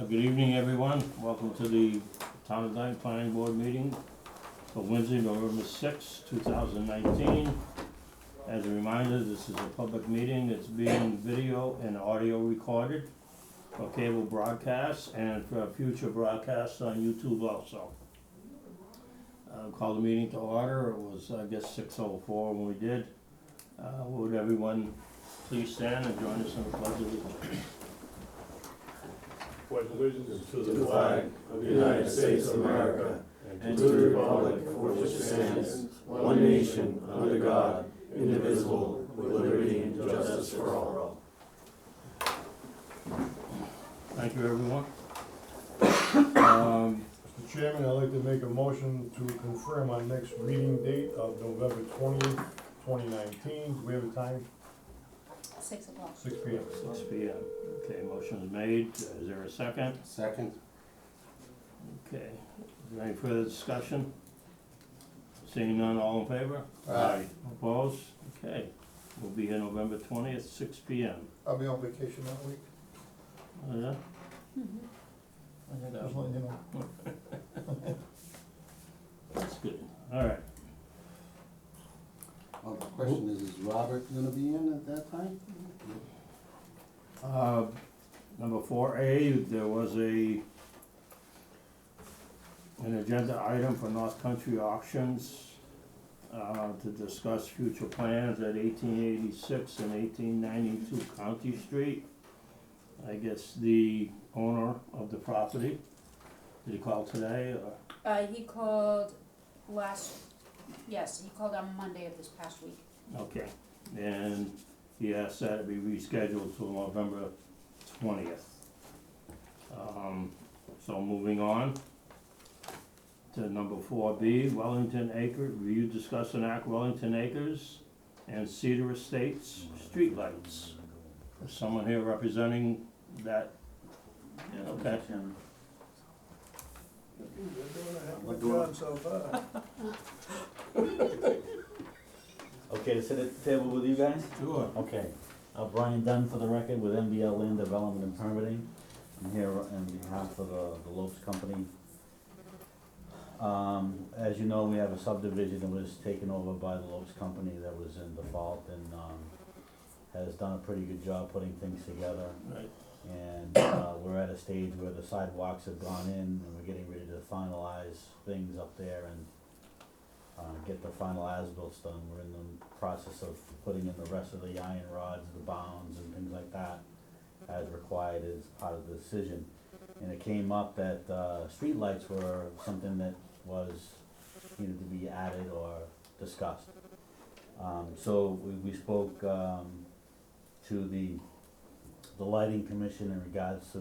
Good evening, everyone. Welcome to the Town of Dayton Planning Board meeting for Wednesday, November sixth, 2019. As a reminder, this is a public meeting. It's being video and audio recorded for cable broadcasts and for future broadcasts on YouTube also. Call the meeting to order. It was, I guess, 6:04 when we did. Would everyone please stand and join us in the pledge of allegiance? Pledge allegiance To the flag of the United States of America and to the republic for which it stands, one nation, under God, indivisible, with liberty and justice for all. Thank you, everyone. Mr. Chairman, I'd like to make a motion to confirm our next meeting date of November 20th, 2019. Do we have a time? 6 o'clock. 6 p.m. 6 p.m. Okay, motion is made. Is there a second? Second. Okay. Is there any further discussion? Seeing none, all in favor? Aye. Opposed? Okay. We'll be here November 20th, 6 p.m. I'll be on vacation that week. Oh, yeah? Just letting you know. That's good. All right. Well, the question is Robert gonna be in at that time? Number 4A, there was an agenda item for North Country Auctions to discuss future plans at 1886 and 1892 County Street. I guess the owner of the property, did he call today or? He called he called on Monday of this past week. Okay, and he asked that it be rescheduled till November 20th. So moving on to number 4B, Wellington Acres, review, discuss, and act Wellington Acres and Cedar Estates streetlights. Is someone here representing that? Okay. Okay, to sit at the table with you guys? Sure. Okay. Brian Dunn for the record with MBL Land Development and Permitting. I'm here on behalf of the Lopes Company. As you know, we have a subdivision that was taken over by the Lopes Company that was in default and has done a pretty good job putting things together. Right. And we're at a stage where the sidewalks have gone in and we're getting ready to finalize things up there and get the final as-bills done. We're in the process of putting in the rest of the iron rods, the bounds and things like that as required as part of the decision. And it came up that streetlights were something that was needed to be added or discussed. So we spoke to the lighting commission in regards to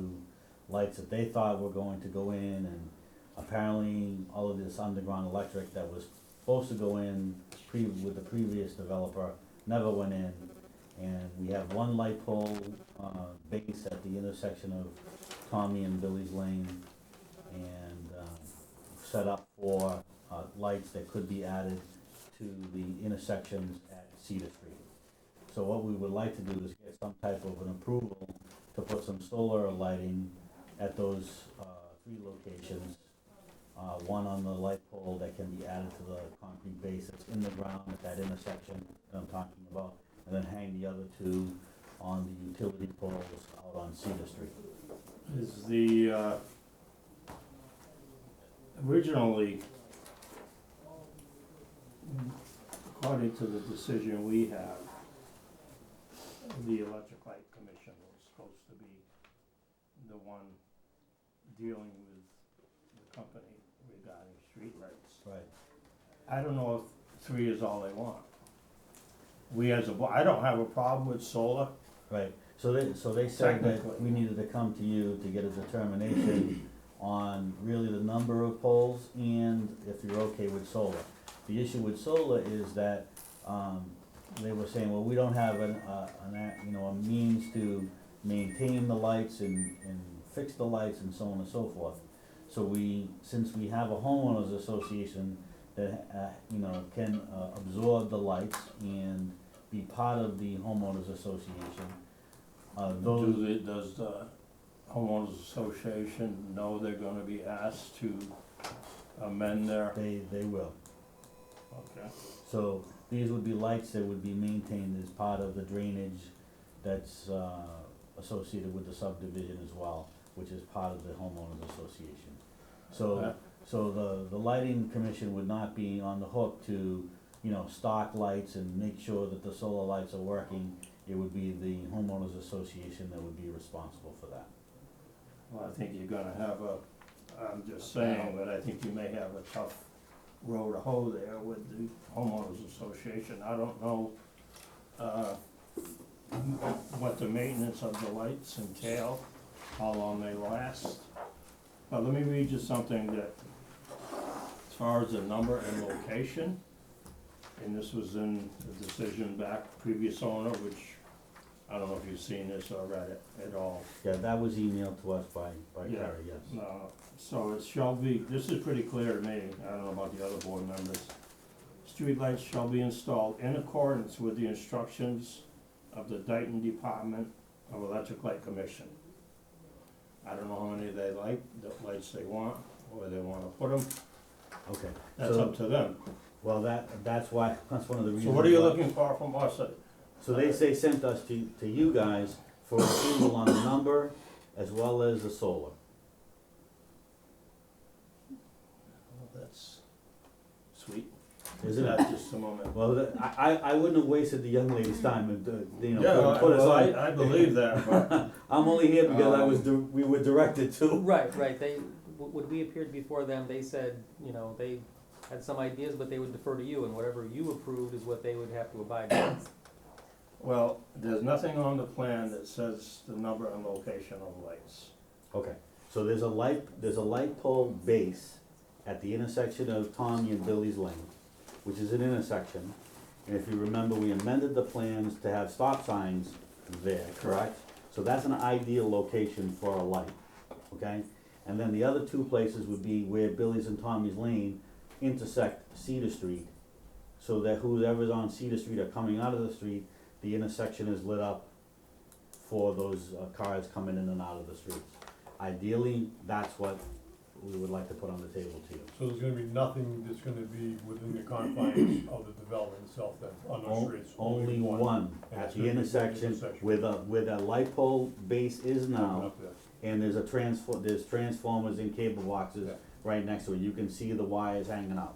lights that they thought were going to go in, and apparently all of this underground electric that was supposed to go in with the previous developer never went in. And we have one light pole base at the intersection of Tommy and Billy's Lane, and set up for lights that could be added to the intersections at Cedar Street. So what we would like to do is get some type of an approval to put some solar lighting at those 3 locations. One on the light pole that can be added to the concrete base that's in the ground at that intersection that I'm talking about, and then hang the other 2 on the utility poles out on Cedar Street. Is the, originally, according to the decision we have, the Electric Light Commission was supposed to be the one dealing with the company regarding streetlights. Right. I don't know if 3 is all they want. We as a board, I don't have a problem with solar. Right, so they said that Technically. we needed to come to you to get a determination on really the number of poles and if you're okay with solar. The issue with solar is that, they were saying, well, we don't have a means to maintain the lights and fix the lights and so on and so forth. So since we have a homeowners association that, can absorb the lights and be part of the homeowners association, Does homeowners association know they're gonna be asked to amend their, They will. okay, So these would be lights that would be maintained as part of the drainage that's associated with the subdivision as well, which is part of the homeowners association. Okay. So the lighting commission would not be on the hook to, you know, stock lights and make sure that the solar lights are working. It would be the homeowners association that would be responsible for that. well, I think you're gonna have I'm just saying, but I think you may have a tough row to hoe there with the homeowners association. I don't know, what the maintenance of the lights entail, how long they last. But let me read you something that, as far as the number and location, and this was in the decision back, previous owner, which, I don't know if you've seen this or read it at all. Yeah, that was emailed to us by Yeah. Carrie, yes. So it shall be, this is pretty clear to me, I don't know about the other board members. Streetlights shall be installed in accordance with the instructions of the Dayton Department of Electric Light Commission. I don't know how many they like, the lights they want, where they wanna put them, Okay. that's So- up to them. Well, that's why, that's one of the reasons. So what are you why- looking for from us? So they sent us to you guys for approval on the number as well as the solar. That's sweet. Isn't it? Just a moment. Well, I wouldn't have wasted the young lady's time and, you know, Yeah, put us well, on. I believe that, but, I'm only here because we were directed to. Right, they, when we appeared before them, they said, you know, they had some ideas, but they would defer to you, and whatever you approved is what they would have to abide by. well, there's nothing on the plan that says the number and location of lights. Okay, so there's a light pole base at the intersection of Tommy and Billy's Lane, which is an intersection. And if you remember, we amended the plans to have stop signs there, correct? So that's an ideal location for a light, okay? And then the other two places would be where Billy's and Tommy's Lane intersect Cedar Street, so that whoever's on Cedar Street or coming out of the street, the intersection is lit up for those cars coming in and out of the streets. Ideally, that's what we would like to put on the table to you. So there's gonna be nothing that's gonna be within the confines of the development itself then, on those streets? Only one And at it's the gonna be intersection where the light pole base is now, Up there. and there's there's transformers and cable boxes Yeah. right next to it. You can see the wires hanging out.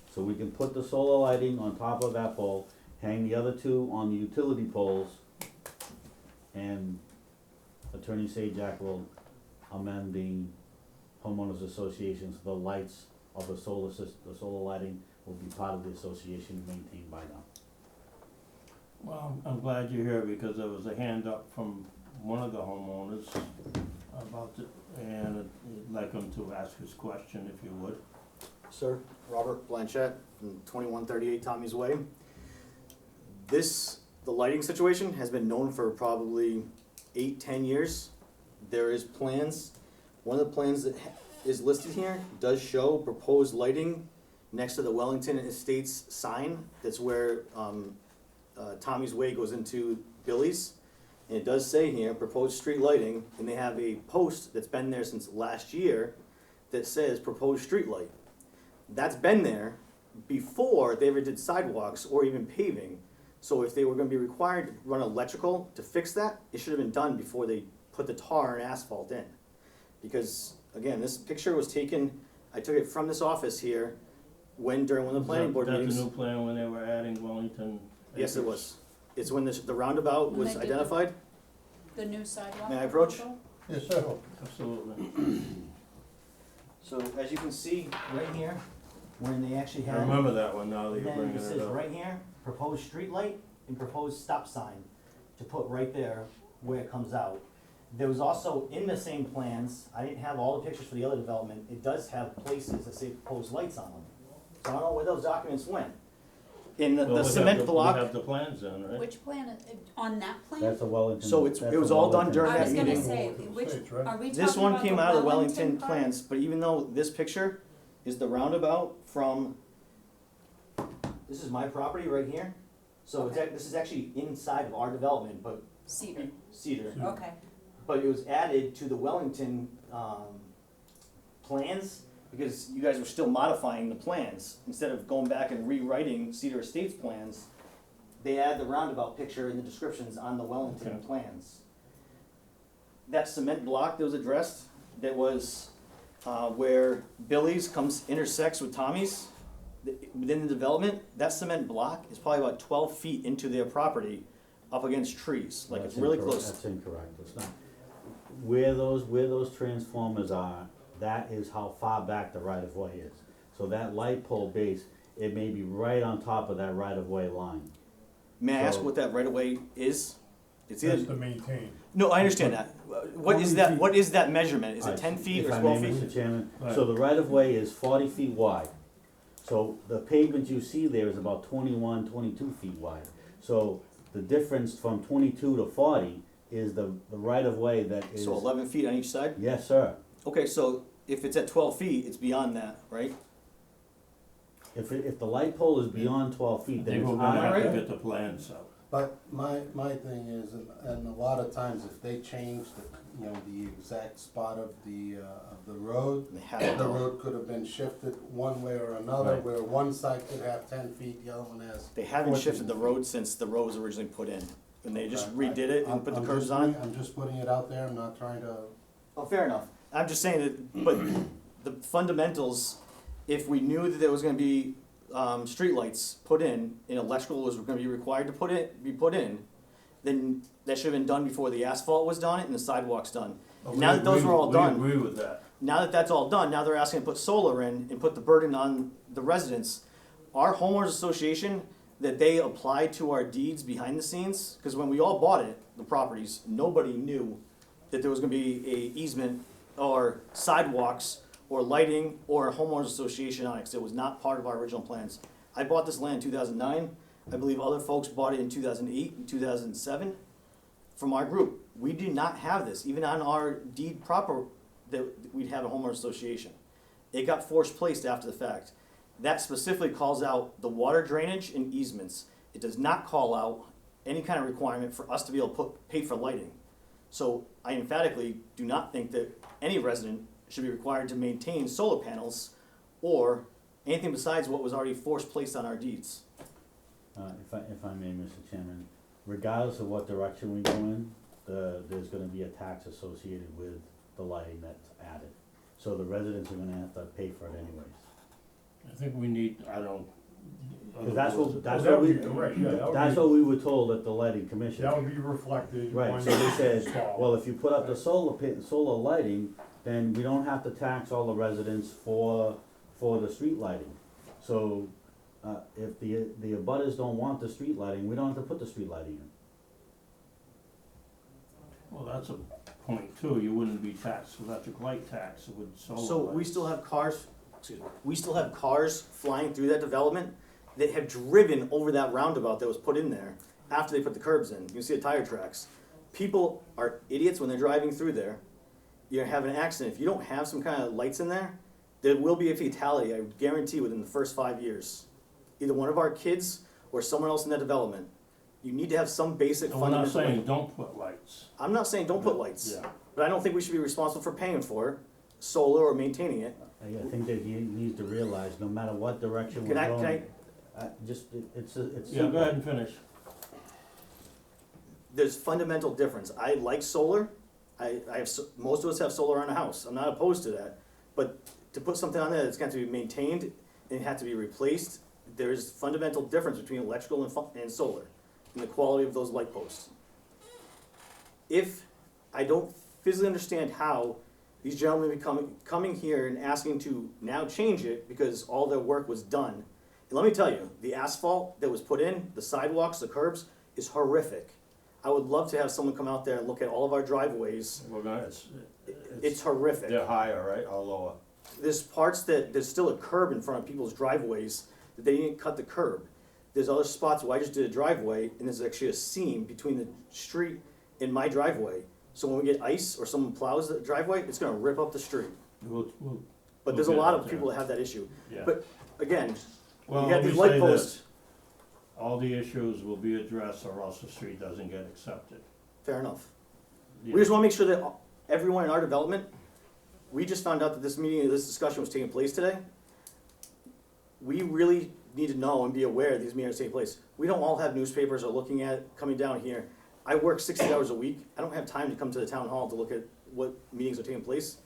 So we can put the solar lighting on top of that pole, hang the other two on the utility poles, and Attorney Sajak will amend the homeowners associations, the lights of the solar lighting will be part of the association maintained by them. Well, I'm glad you're here because there was a hand up from one of the homeowners about it, and I'd like him to ask his question if you would. Sir, Robert Blanchette from 2138 Tommy's Way. The lighting situation has been known for probably 8-10 years. There is plans. One of the plans that is listed here does show proposed lighting next to the Wellington Estates sign. That's where Tommy's Way goes into Billy's. And it does say here, proposed street lighting, and they have a post that's been there since last year that says proposed street light. That's been there before they ever did sidewalks or even paving. So if they were gonna be required to run electrical to fix that, it should have been done before they put the tar and asphalt in. Because, again, this picture was taken, I took it from this office here, during one of the planning board meetings. That's the new plan when they were adding Wellington? Yes, it was. It's when the roundabout When was they did the- identified. The new sidewalk. May I approach? proposal? Yes, sir. Absolutely. So as you can see, right here, when they actually I had. remember that one now that you're Then bringing it it says up. right here, proposed street light and proposed stop sign to put right there where it comes out. There was also in the same plans, I didn't have all the pictures for the other development, it does have places that say proposed lights on them. So I don't know where those documents went. In Well, the we have cement We block, have the plans in, right? Which plan, on that plan? That's a Wellington. So it's- that's it was a all done Wellington. during I that was gonna meeting. say, Wellington which, Estates, right? are we this talking one about came the out of the Wellington Wellington part? plans, but even though this picture is the roundabout from, this is my property right here. So it's, Okay. this is actually inside of our development, but Cedar, Cedar. okay. but it was added to the Wellington, plans, because you guys were still modifying the plans, instead of going back and rewriting Cedar Estates plans, they add the roundabout picture and the descriptions on the Wellington Okay. plans. That cement block that was addressed, that was, where Billy's intersects with Tommy's, within the development, that cement block is probably about 12 feet into their property, up against trees, like it's That's really incorrect. close. That's incorrect, it's not. Where those transformers are, that is how far back the right of way is. So that light pole base, it may be right on top of that right of way line. May I ask So- what that right of way is? It's That's either, to maintain. no, I understand that. What is that, what is that measurement? Is it Alright, 10 feet or if I 12 may, feet? Mr. Chairman, Right. so the right of way is 40 feet wide. So the pavement you see there is about 21, 22 feet wide. So the difference from 22 to 40 is the right of way that is. So 11 feet on each side? Yes, sir. Okay, so if it's at 12 feet, it's beyond that, right? If the light pole is beyond 12 I feet, then think it's we're gonna have to Alright. get the plans out. But my thing is, and a lot of times if they change the exact spot of the road, They have it the all. road could have been shifted one way or another, Right. where one side could have 10 feet, the other one has. They haven't 14 shifted the feet. road since the road was originally put in. And they just Okay. redid it and put the I'm curbs just on it. I'm just putting it out there, I'm not trying to. Oh, fair enough. I'm just saying that, but the fundamentals, if we knew that there was gonna be, streetlights put in, and electrical was gonna be required to be put in, then that should have been done before the asphalt was done and the sidewalks done. And now that those are all done, We agree with that. now that that's all done, now they're asking to put solar in and put the burden on the residents. Our homeowners association, that they applied to our deeds behind the scenes, because when we all bought it, the properties, nobody knew that there was gonna be a easement or sidewalks or lighting or a homeowners association on it, 'cause it was not part of our original plans. I bought this land in 2009, I believe other folks bought it in 2008 and 2007 from our group. We do not have this, even on our deed proper, that we'd have a homeowners association. It got forced placed after the fact. That specifically calls out the water drainage and easements. It does not call out any kind of requirement for us to be able to pay for lighting. So I emphatically do not think that any resident should be required to maintain solar panels or anything besides what was already forced placed on our deeds. If I may, Mr. Chairman, regardless of what direction we go in, there's gonna be a tax associated with the lighting that's added. So the residents are gonna have to pay for it anyways. I think we need, I don't. 'Cause that's what That we, would be- right, yeah, that would that's be- what we were told at the lighting commission. That would be reflected. Right, when so they said, installed. well, if you put up the solar lighting, then we don't have to tax all the residents for the street lighting. So, if the abutters don't want the street lighting, we don't have to put the street lighting in. Well, that's a point too, you wouldn't be taxed, electric light tax with solar So we lights. still have cars, excuse me, we still have cars flying through that development that have driven over that roundabout that was put in there after they put the curbs in. You can see the tire tracks. People are idiots when they're driving through there. You're gonna have an accident. If you don't have some kind of lights in there, there will be a fatality, I guarantee, within the first 5 years. Either one of our kids or someone else in that development. You need to have some basic So we're not fundamental. saying don't put lights. I'm not saying don't put lights, Yeah. but I don't think we should be responsible for paying for it, solar or maintaining it. I think that he needs to realize, no matter what direction we're Can I, going, it's Yeah, simple. go ahead and finish. there's fundamental difference. I like solar. I have, most of us have solar on a house. I'm not opposed to that. But to put something on there that's got to be maintained and have to be replaced, there's fundamental difference between electrical and solar in the quality of those light posts. If I don't physically understand how these gentlemen be coming here and asking to now change it because all their work was done. And let me tell you, the asphalt that was put in, the sidewalks, the curbs, is horrific. I would love to have someone come out there and look at all of our driveways. We're gonna, It's horrific. They're higher, right, or lower? There's parts that, there's still a curb in front of people's driveways that they didn't cut the curb. There's other spots where I just did a driveway and there's actually a seam between the street and my driveway. So when we get ice or someone plows the driveway, it's gonna rip up the street. we'll, But there's a We'll get lot out of there. people that have that issue. yeah. But again, Well, you let got me these light say posts. this, all the issues will be addressed or else the street doesn't get accepted. Fair enough. We just wanna make sure that everyone in our development, we just found out that this meeting, this discussion was taking place today. We really need to know and be aware that these meetings are taking place. We don't all have newspapers or looking at, coming down here. I work 60 hours a week. I don't have time to come to the town hall to look at what meetings are taking place.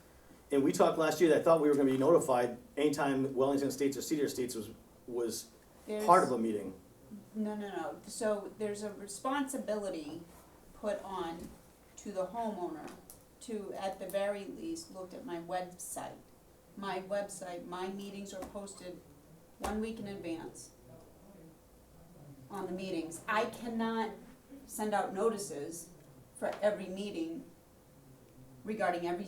And we talked last year that I thought we were gonna be notified anytime Wellington Estates or Cedar Estates was part of a meeting. No, so there's a responsibility put on to the homeowner to, at the very least, look at my website. My website, my meetings are posted 1 week in advance on the meetings. I cannot send out notices for every meeting regarding every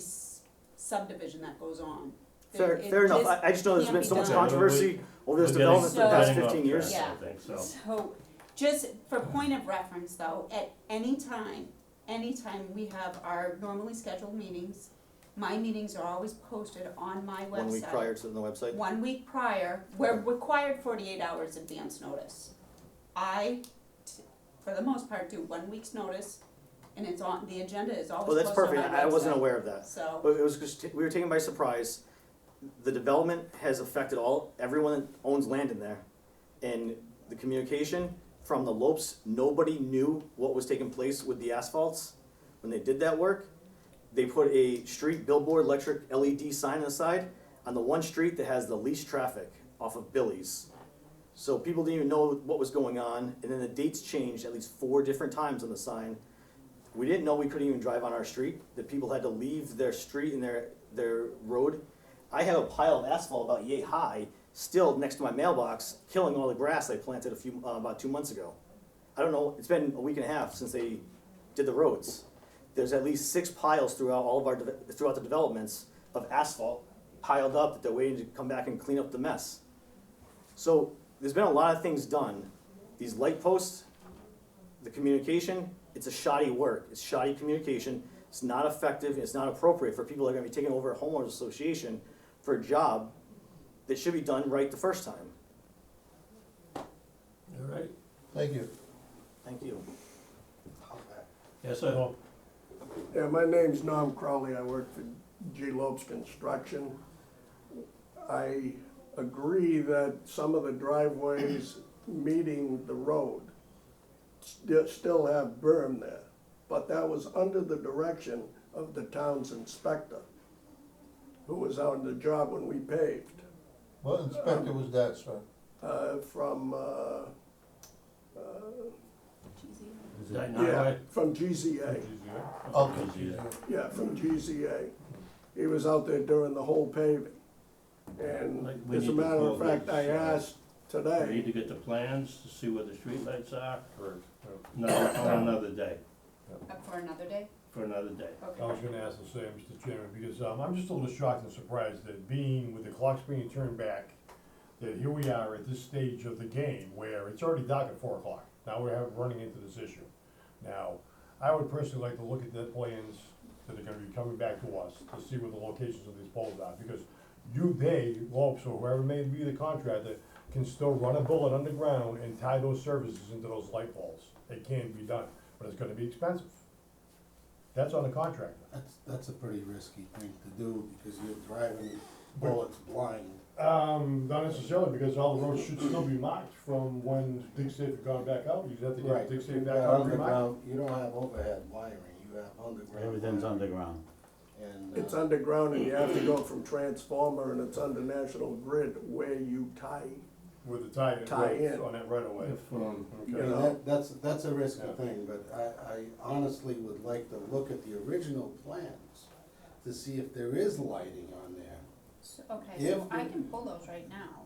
subdivision that goes on. Fair It enough. just I just know there's can't been be so much done. controversy over this We're getting- development for the past So- 15 years. Yeah. I think so. So, just for point of reference though, at any time we have our normally scheduled meetings, my meetings are always posted on my website. 1 week prior to the website. 1 week prior, we're required 48 hours advance notice. For the most part, do 1 week's notice, and it's on, the agenda is always Well, that's posted on perfect. my website. I wasn't aware of that. So, But it was just, we were taken by surprise. The development has affected everyone that owns land in there. And the communication from the Lopes, nobody knew what was taking place with the asphalts. When they did that work, they put a street billboard electric LED sign on the side on the one street that has the least traffic off of Billy's. So people didn't even know what was going on, and then the dates changed at least 4 different times on the sign. We didn't know we couldn't even drive on our street, that people had to leave their street and their road. I have a pile of asphalt about yay high, still next to my mailbox, killing all the grass I planted about 2 months ago. I don't know, it's been a week and a half since they did the roads. There's at least 6 piles throughout all of throughout the developments of asphalt piled up that they're waiting to come back and clean up the mess. So there's been a lot of things done. These light posts, the communication, it's a shoddy work. It's shoddy communication. It's not effective. It's not appropriate for people that are going to be taking over a homeowners association for a job that should be done right the first time. All right. Thank you. Thank you. Yes, sir. Yeah, my name's Norm Crowley, I work for G. Lopes Construction. I agree that some of the driveways meeting the road still have berm there, but that was under the direction of the town's inspector, who was on the job when we paved. What inspector was that, sir? Is that Yeah, Highway? from GZA. Okay. Yeah, from GZA. He was out there during the whole paving. And Like, we as a need to matter of pull fact, these, I asked We need today, to get the plans to see where the streetlights are for another day, for another day? for another day. I was gonna ask the same, Mr. Chairman, because I'm just a little shocked and surprised that with the clocks being turned back, that here we are at this stage of the game where it's already dark at 4 o'clock. Now we're running into this issue. Now, I would personally like to look at the plans that are gonna be coming back to us to see what the locations of these poles are, because Lopes, or whoever may be the contractor, can still run a bullet underground and tie those services into those light poles. It can be done, but it's gonna be expensive. That's on the contractor. That's a pretty risky thing to do, because you're driving bullets blind. Not necessarily, because all the roads should still be marked from when Dig Safe had gone back out, you have to Right, get Dig Safe you've back got out and remarked. underground, you don't have overhead wiring, you have underground. Everything's wiring. underground. And, it's underground and you have to go from transformer and it's under National Grid where you tie. With the tie in. on that right away. If, You Okay. know. that's a risky Yeah. thing, but I honestly would like to look at the original plans to see if there is lighting on there. So, okay, If so I we- can pull those right now,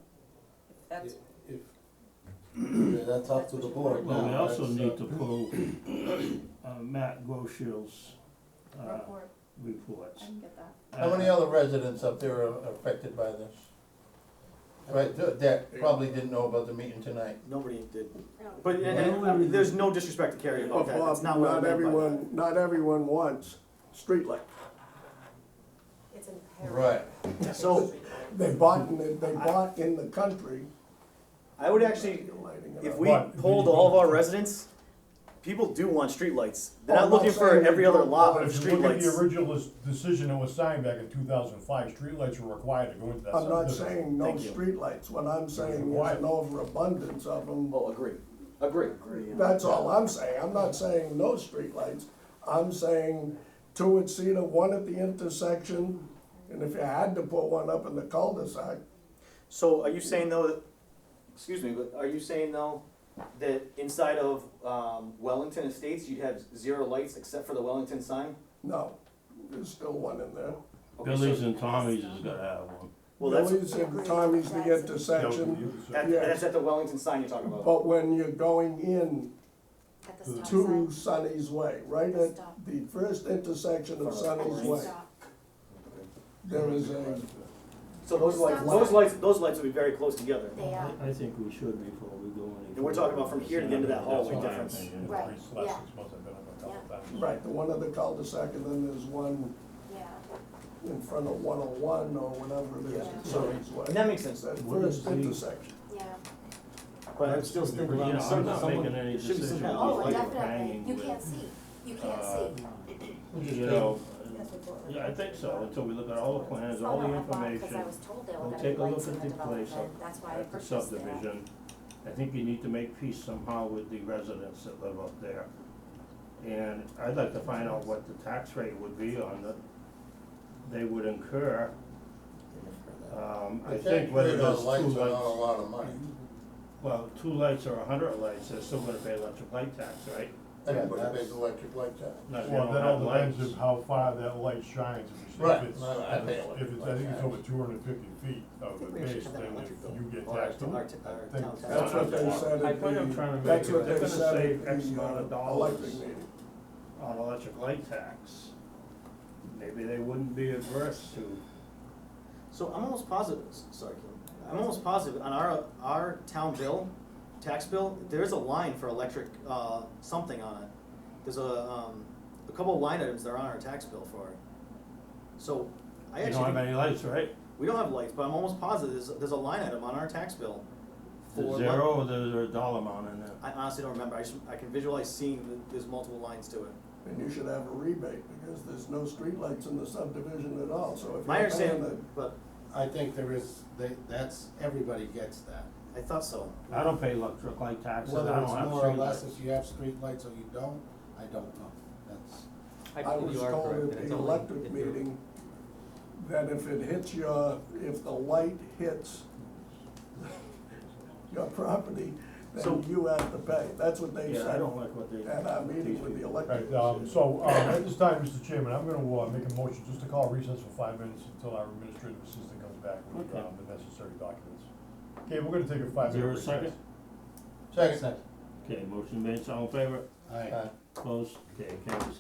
if that's, If, that's up to the board now. Well, we also That's, need to pull, Matt Groschel's, report, reports. I can get that. How many other residents up there are affected by this? Right, that probably didn't know about the meeting tonight. Nobody did. But and there's no disrespect to Carrie about But that. That's Bob, not what I meant by that. not everyone wants streetlight. It's Right. So They bought in the country. I would actually, lighting it if up. we But- polled all of our residents, people do want streetlights. They're Oh, not I'm not looking for saying they every other don't, lot But of if you look at the streetlights. original decision that was signed back in 2005, streetlights were required to go into that I'm not subdivision. saying no Thank you. streetlights, what I'm saying Why? is an overabundance of them. Oh, agree. That's all I'm saying, I'm not saying no streetlights, I'm saying two at Cedar, one at the intersection, and if you had to put one up in the cul-de-sac, So are you saying though, that, excuse me, but are you saying though, that inside of, Wellington Estates, you'd have 0 lights except for the Wellington sign? no, there's still one in there. Okay, Billy's so- and Tommy's has gotta have one. Well, that's, Billy's and Tommy's the intersection, that's at the Wellington sign you're talking about. but when you're going in At the stop to sign. Sunny's Way, right at the first intersection of Sunny's Way, there is a, So those lights would be very close together. They are, I think we should before we go any. And we're talking about from here to the end of that hallway That's my difference. opinion. Right, Last yeah. 6 months I've been up a couple times. right, the one at the cul-de-sac, and then there's one yeah, in front of 101 or whatever it is, Yeah. Sunny's Way. And that makes sense. That What is first the- intersection. yeah. But I'm still thinking You know, around I'm not someone making any should be decision. somehow- Oh, Like definitely, hanging you with, can't see, you can't see. You know, yeah, I think so, until we look at all the plans, all the Cause I information, was told there were we'll gonna take be a look lights in at the the place development, that's why I at the purchased it. subdivision. I think you need to make peace somehow with the residents that live up there. And I'd like to find out what the tax rate would be on they would incur. I You think can't whether create there's all two lights are not a lights, lot of money. well, 2 lights or 100 lights, they're still gonna pay electric light tax, right? Everybody that's- pays electric light tax. Not if you Well, don't that all have depends lights. of how far that light shines. Right. If it's, No, I pay electric if it's, I think it's over 250 feet of the we should base, have that then electric bill. you get Or taxed on our it. t- I our think town tax. That's what they said I at think I'm trying to the, make that's it, what they're they gonna said save at X amount of the dollars electric meeting. on electric light tax. Maybe they wouldn't be averse to, So I'm almost positive, sorry, Kim, I'm almost positive on our town bill, tax bill, there is a line for electric, something on it. There's a couple of line items that are on our tax bill for it. So, I you actually don't have think, any lights, right? we don't have lights, but I'm almost positive there's a line item on our tax bill. The for zero or there's a dollar amount in there? I honestly don't remember, I can visualize seeing that there's multiple lines to it. And you should have a rebate, because there's no streetlights in the subdivision at all, so if My you're paying understanding, but I think there is, that's, everybody gets that. I thought so. I don't pay electric light tax, and Whether I it's don't have more or less streetlights. if you have streetlights or you don't, I don't know. That's, I I believe was you are told correct, at and it's the only electric if you're- meeting that if it hits if the light hits your property, So- then you have to pay. That's what they Yeah, I said don't like what they. at our meeting with the electric. Right, so, at this time, Mr. Chairman, I'm gonna, make a motion just to call recess for 5 minutes until our administrative assistant comes back with, Okay. the necessary documents. Okay, we're gonna take a 5-minute Is there a recess. second? Second. Okay, motion made, all in favor? I, Opposed? Okay, carries.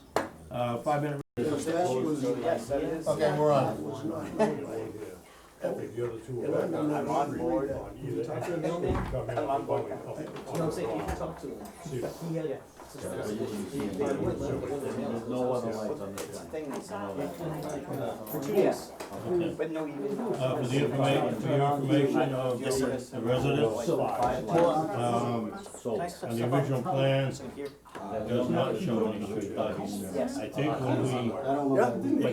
5-minute. Because that was, Yes, that is. Okay, we're that on. was not The noted. other two And are I'm gonna on either read that. either. Talk to him, Come in, I'm on board. oh, You know what I'm saying, you can talk to him. see it. Yeah. There's no other lights on this one. For 2 days. Okay. But no, you didn't. For the information of Yes, sir. the residents, So, on the original plans, Here. does not show any street lights. Yes. I think when we I don't know. if came the in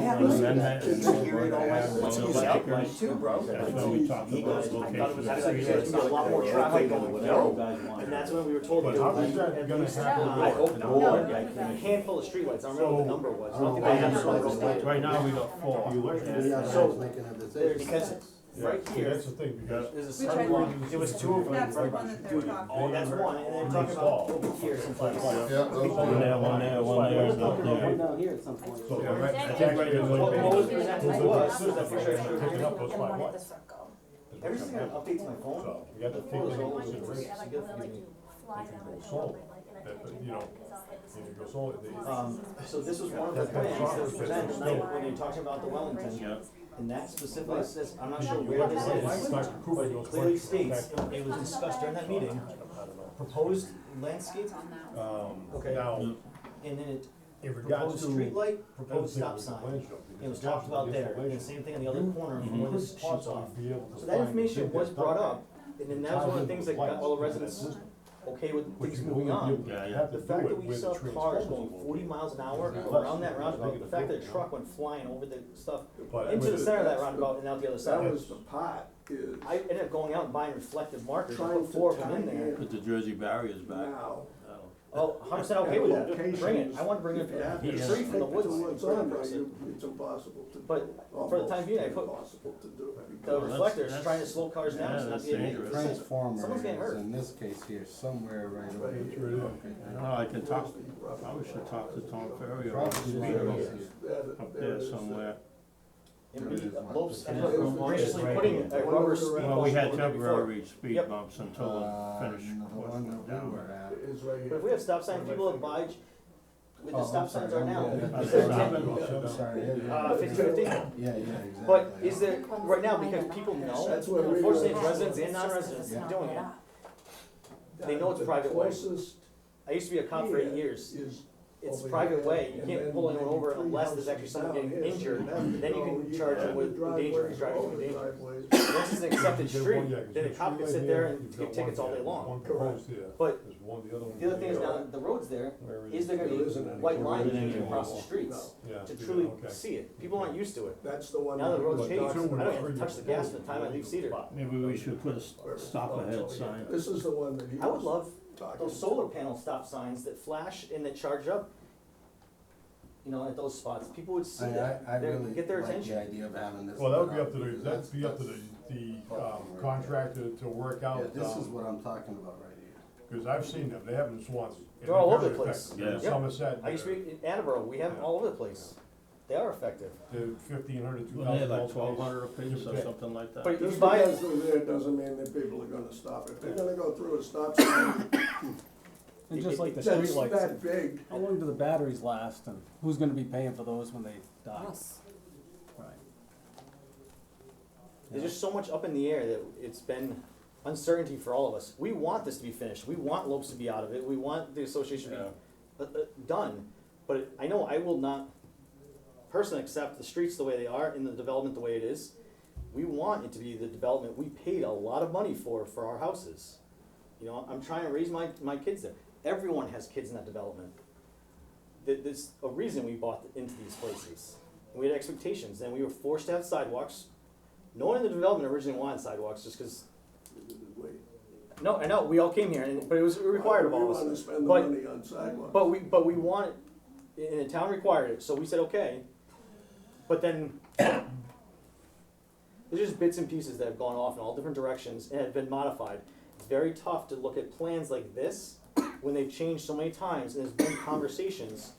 gas- for an amendment and we were going to have one of the acres, that's when we talked about location of streetlights. A lot more traffic going, whatever you guys want. and that's when we were told But that how there is would that be at gonna least, happen? I hope not, No. a handful of streetlights, I don't remember what the number was, I don't nothing know I why have that's from like the this state. Right now, we got 4. Maybe I So, was making a decision. Because right See, here, that's the thing, because. there's a Which certain one? one, there was 2 of them. That's the one that they're talking Oh, that's one, and then talking about over here someplace. Yeah, those One there, one there, one there, and up there. Down here at some point. So, Yeah, right, I think right in the What middle. was presented to us was that picture I showed Picking you. up those 5 And one at the lights. circle. Every single update to my phone. So, we got to take Photos those all into over the consideration. place. If you go solar, if you go solar, So this was one of the plans that was presented tonight when you're talking about the Wellington. Yeah. And that specifically says, I'm not sure where this is, Dr. Cooper but knows it clearly questions, states, it was discussed during that meeting, proposed landscape, Okay. Now, and then it in regards proposed to. streetlight, I don't proposed think stop it was a sign. plan show, because It was it's talked about actually there, and the installation. same thing on the other corner where this shoots off. Be able to So that find information the was big brought duct up, and then that was one of the things that got all the residents okay with But things you moving wouldn't on. be able to Yeah, have to The do fact it that we where the saw cars transformers going will 40 be. miles an hour Yeah. around that roundabout, the fact that a Yeah. truck went flying over the stuff But into the with center of that that's roundabout and out the other That side. was the part, is I ended up going out and buying reflective markers, I trying put 4 of to them tie in there. in Put the Jersey barriers back. now. Oh, 100% okay with that, bring it, I want to bring it, If you have a to Yeah. tree from the stick woods, to and what's put it on there, across it. it's impossible to do. But for the time being, I put Almost impossible to do. the Well, reflectors, that's- trying to slow cars down, yeah, so not that's being dangerous. hit. Transformer Someone's getting is, hurt. in this case here, somewhere right over Right. here. That's right, yeah. I don't know, I can talk, probably should talk to Tom Ferry or Probably speak right about here. up there somewhere. And There we, is one. Lopes ended There's up one. graciously Right putting here. a rubber speed Well, bump we had over there before. temporary speed Yep. bumps until the finish The was one that we down. were at. Is right But if here. we have stop signs, people oblige, with the Oh, stop I'm sorry, signs are now. yeah, That's Is there right. 10 I'm sorry, yeah. 50/50? Yeah, yeah, exactly. But is there, right now, because people know, That's what we unfortunately, were- it's residents and non-residents It's not doing lit it. up. They know it's The private way. closest I used to be a cop for 8 here years. is It's over private here, way, you and can't then pull anyone maybe over 3 unless there's houses actually someone down getting here, so injured, you'd have to then you go can either charge them have with the endangerment, driveways driving or with the endangerment. driveways. Once it's an accepted You've got street, one, yeah, 'cause then a there's cop three can right sit here, there and you've get got tickets one all day there, long. one proposed here. But There's one, the other one. the other thing is there. now, the roads there, Where is there There gonna isn't be any. white lines There isn't across the any. streets Yeah, to yeah, truly okay. see it? People aren't used to it. That's the one. Now the that road's we paved, I talked don't about. have to touch the gas from the time I leave Cedar. Maybe we should put a stop ahead sign. This is the one that he I would was love talking those solar panel stop signs that flash and that charge up, you know, at those spots, people would see that, I They're- really get their like attention. the idea of having this. Well, that would be lit up to the, because that'd be up to the contractor to work out, Yeah, this is what I'm talking about right here. because I've seen them, they have them in Swansea. and They're all they're over the very place. effective. They're in Yeah. Somerset. I used to be in Attleboro, we have them all over the place. They are effective. They're 1,500, 2,000. Well, they had like volts 1,200 apiece Give or or take. something like that. But if Just you buy it, because they're there doesn't mean that people are gonna stop. If they're gonna go through a stop sign, And just like the that's streetlights, that big, how long do the batteries last and who's gonna be paying for those when they die? Us. Right. there's just so much up in the air that it's been uncertainty for all of us. We want this to be finished, we want Lopes to be out of it, we want the association to be done. But I know I will not personally accept the streets the way they are and the development the way it is. We want it to be the development we paid a lot of money for our houses. You know, I'm trying to raise my kids there. Everyone has kids in that development. There's a reason we bought into these places. We had expectations, and we were forced to have sidewalks. No one in the development originally wanted sidewalks, just because. wait. No, I know we all came here, but it was required of all of We us. wanna spend the But- money on sidewalks. But we wanted, and the town required it, so we said, okay. But then, there's just bits and pieces that have gone off in all different directions and have been modified. It's very tough to look at plans like this when they've changed so many times and there's been conversations.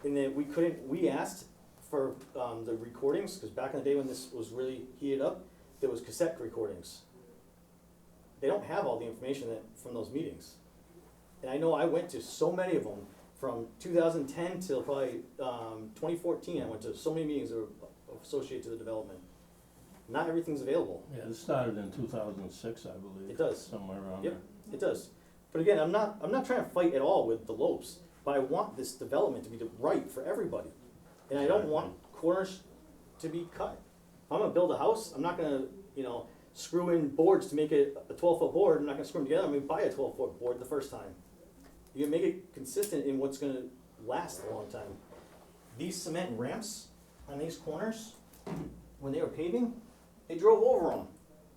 And that we asked for, the recordings, cause back in the day when this was really heated up, there was cassette recordings. They don't have all the information from those meetings. And I know I went to so many of them, from 2010 till probably 2014, I went to so many meetings that were associated to the development. Not everything's available, Yeah, it started in 2006, I believe. It does. Somewhere around Yep. there. it does. But again, I'm not trying to fight at all with the Lopes, but I want this development to be right for everybody. And I don't want corners to be cut. If I'm gonna build a house, I'm not gonna, screw in boards to make it a 12-foot board, I'm not gonna screw them together, I'm gonna buy a 12-foot board the first time. You can make it consistent in what's gonna last a long time. These cement ramps on these corners, when they were paving, they drove over them.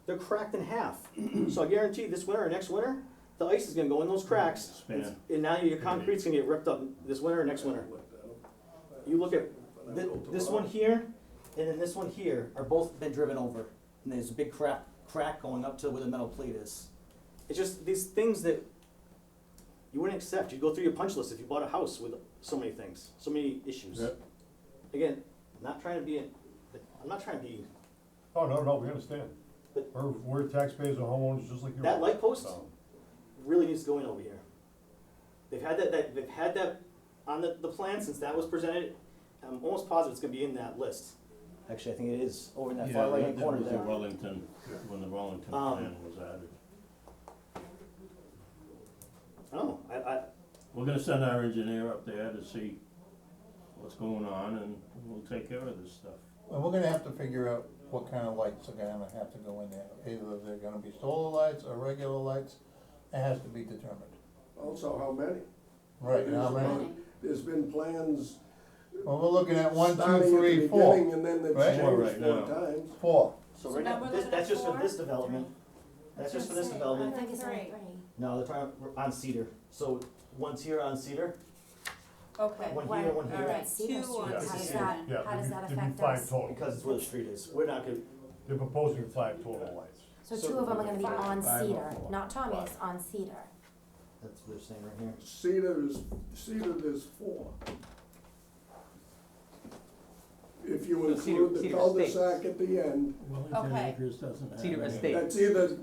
They're cracked in half. So I guarantee this winter or next winter, the ice is gonna go in those cracks. Span. And now your concrete's gonna get ripped up this winter or next winter. You look at this one here, and then this one here, are both been driven over. And there's a big crack going up to where the metal plate is. It's just these things that you wouldn't accept. You'd go through your punch list if you bought a house with so many things, so many issues. Yep. Again, I'm not trying to be, Oh, no, we understand. But- We're taxpayers and homeowners just like you are. that light post So, really needs to go in over here. They've had that on the plan since that was presented. I'm almost positive it's gonna be in that list. Actually, I think it is, over in that far Yeah, right hand that corner was the there. Wellington, when the Wellington Um, plan was added. I don't know, We're gonna send our engineer up there to see what's going on, and we'll take care of this stuff. Well, we're gonna have to figure out what kind of lights are gonna have to go in there. Either they're gonna be solar lights or regular lights, it has to be determined. Also, how many? Right, and how many? There's been plans Well, we're looking at one, two, starting at the three, four. beginning and then they've right? Four changed right four now. times. Four. So So right now now, we're this, looking that's at just for four? this development. That's just for this development. I think it's only Three. three. No, they're trying, we're on Cedar. So one's here on Cedar, Okay. one Why- here, one all here. right, Cedar Two Street, on how Cedar. does Cedar. that, Yeah, how does that there'd be affect five us? total. Because it's where the street is. We're not gonna, They're proposing five total lights. So So- two of them are gonna be on Five. Cedar, not Tommy's, on Cedar. that's what they're saying right here. Cedar, there's four. If you So Cedar- include the Cedar cul-de-sac at the end, Wellington Okay. Acres doesn't have. Cedar any. Estate. that's either, Thank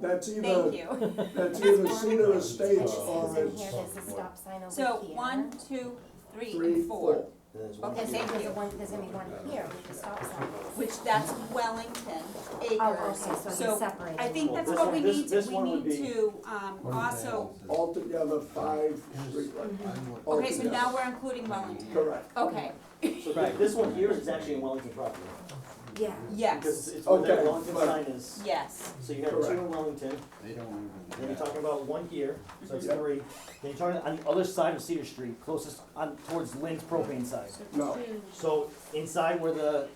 you. that's either Cedar Estates This or is in it's here, there's a stop sign over here. So one, two, three, three, and four, four. And there's one Okay, here. thank There's you. a one, there's gonna be one here with the stop sign. which that's Wellington Acres. Oh, okay, so he's separated. I think Well, that's this what one- we this- need to, this we one would need be- to, also, Altogether, five streetlights. okay, so now we're including Wellington. Correct. Okay, So this one here is actually in Wellington property. Yeah. yes, Because it's where that Okay, Wellington but- sign is. yes, So you have two Correct. in Wellington, They don't even. then you're talking about one here, so that's Yep. three. Then you're talking on the other side of Cedar Street, closest on, towards Lynn's propane side. No, So inside where the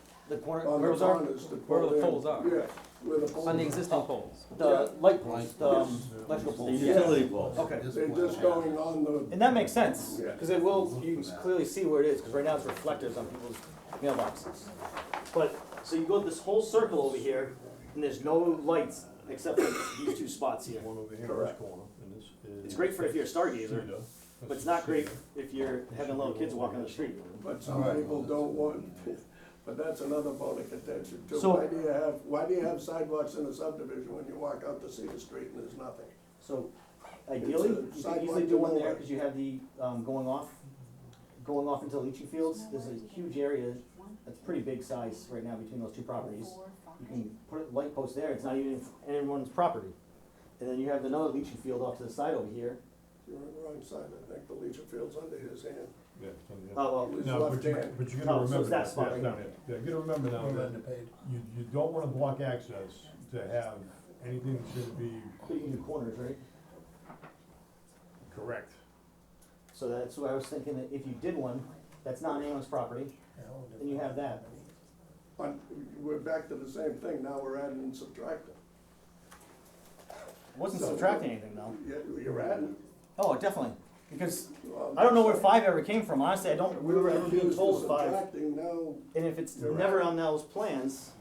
corner, on where the was our, corners to Where pull the in. poles are. Yes, where the poles On the are. existing poles. the light poles, the electrical The poles. utility poles. Okay, They're just going on the, and that makes sense, Yeah. because it will, you can clearly see where it is, because right now it's reflectors on people's mailboxes. But, so you go this whole circle over here, and there's no lights except for these two spots here. One over here in this Correct. corner, and this is. It's great for if you're a stargazer, Cedar. but it's not great if you're having little kids walking on the street. but some Alright. people don't want, but that's another bone of contention too. So- Why do you have sidewalks in a subdivision when you walk out to Cedar Street and there's nothing? So ideally, you It's a could easily sidewalk do one to there, nowhere. because you have the, going off into leaching fields, there's a huge area, that's pretty big size right now between those two properties. You can put a light post there, it's not even in anyone's property. And then you have another leaching field off to the side over here. You're on the wrong side, I think the leaching field's under his hand. Yeah, it's on the- Oh, well, His No, left but you, hand. but you Oh, gotta so remember it's that that, spot that's right down here. Yeah, you gotta remember now We're that underpaid. you don't wanna block access to have anything that's gonna be you can do corners, right? correct. So that's what I was thinking, that if you did one, that's not on anyone's property, then you have that. We're back to the same thing, now we're adding and subtracting. Wasn't So- subtracting anything though. You're adding. Oh, definitely, because Well, I don't know where five ever came from, honestly, I don't remember ever being Confused told with five. subtracting, now, And if it's You're never right. on those plans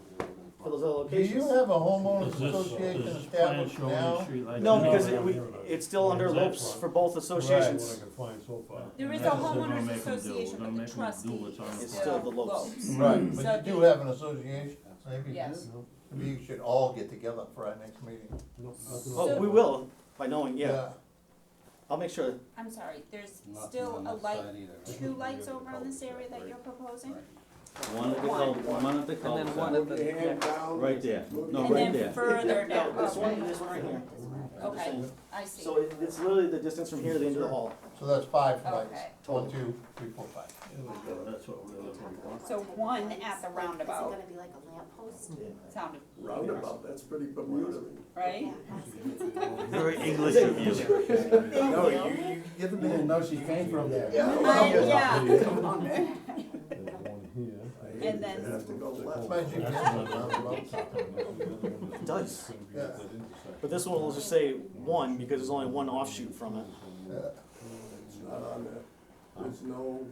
for those other Do you locations. have a homeowners Does this, association does this plan established show now? any streetlights? No, No, because no, it, we, no, no. it's still under Exact lopes one. for both What I associations. can find so far. there is a That's what we're gonna homeowners make 'em do. association, We're gonna but the make 'em do trustee what's on the It's plan. still the lopes. Right, So but you do the- have an association, maybe you Yes. do. Maybe you should all get together for our next meeting. Nope, nothing Oh, else. we will, by knowing, yeah, I'll make sure. I'm sorry, there's Nothing still on a this light, side either, right? two lights over on this area that you're proposing? One at the one at the And then one cul-de-sac, at put the, your hand down. right there. look No, at- And right then there. further No, down, this one, okay, this one right here. okay, I see. So it's literally the distance from here to the end of the hall. So that's five lights. Okay. 1, 2, 3, 4, 5. There we go, that's what we're looking for. So one at the Is it roundabout gonna be like a lamp post? sounded, Roundabout, that's pretty Bermuda. right? Yeah. Very English of you. No, you didn't know she came from there. Yeah, There's one here. and then, Have to go left. Mind you, That's yeah. what we're looking for. It does. Yeah. But this one will just say one, because there's only one offshoot from it. It's not on there. There's no,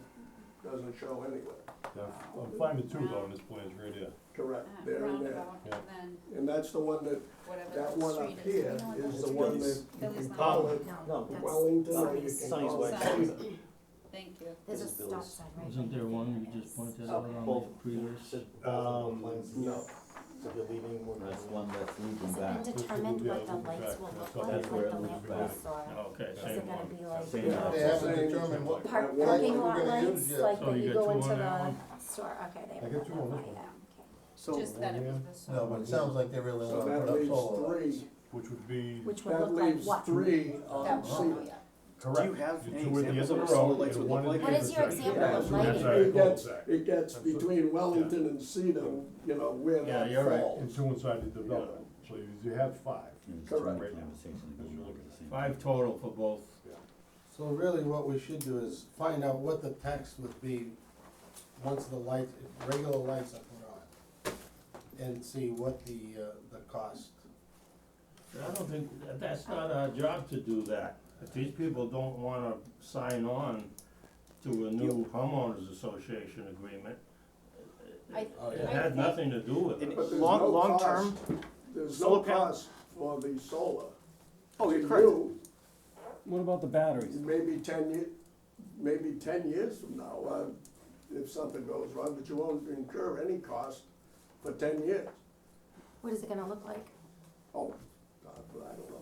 doesn't show anywhere. Yeah, I'm finding two though in this plans right here. Correct, there and there. roundabout, and then And that's the one that, whatever that that one street up is. here You know what is that the one that is? you Billy's can not- call it No, that's Wellington, or you Sunny's. can call it Sunny's. Cedar. Thank you. There's a This is stop Bill's. sign right Isn't there there. one you just pointed out on the Both. previous? No. So if you're leaving, we're That's one that's leading Has it back. been determined what the lights will look like, That's where like it the moves lamp back. posts, or Okay, is same it gonna one. be like Same Yeah. one. They haven't determined what. parking what lot we're gonna lights, use yet. like So that you you got go two into on that one? the store, okay, they I haven't got two on this identified one. that, So, Just that it was the. No, but it sounds like they really So wanna that put up leaves solar lights. three, Which would be, okay. Which would that look like leaves what? three That on one, Cedar. yeah. correct. Do you have The any two at the end examples of of the solar road lights and would one look at the like? What is your intersection. example Yeah, of That's lighting? our It gets, cul-de-sac. it gets between Wellington and Cedar, you know, where Yeah, that you're right. falls. And two inside the development, so you have five. And it's Correct. two conversations going on at the same time. Five total for both. So So really what we should do is find out what the tax would be once the lights, regular lights are put on. And see what the cost. I don't think, that's not our job to do that. If these people don't wanna sign on to a new homeowners association agreement, Oh, it yeah. had nothing to do with And it. But there's long, no long cost. term, There's Solar no panel- cost for the solar. oh, you're To correct. you, What about the batteries? maybe 10 years from now, if something goes wrong, but you won't incur any cost for 10 years. What is it gonna look like? Oh, God, I don't know,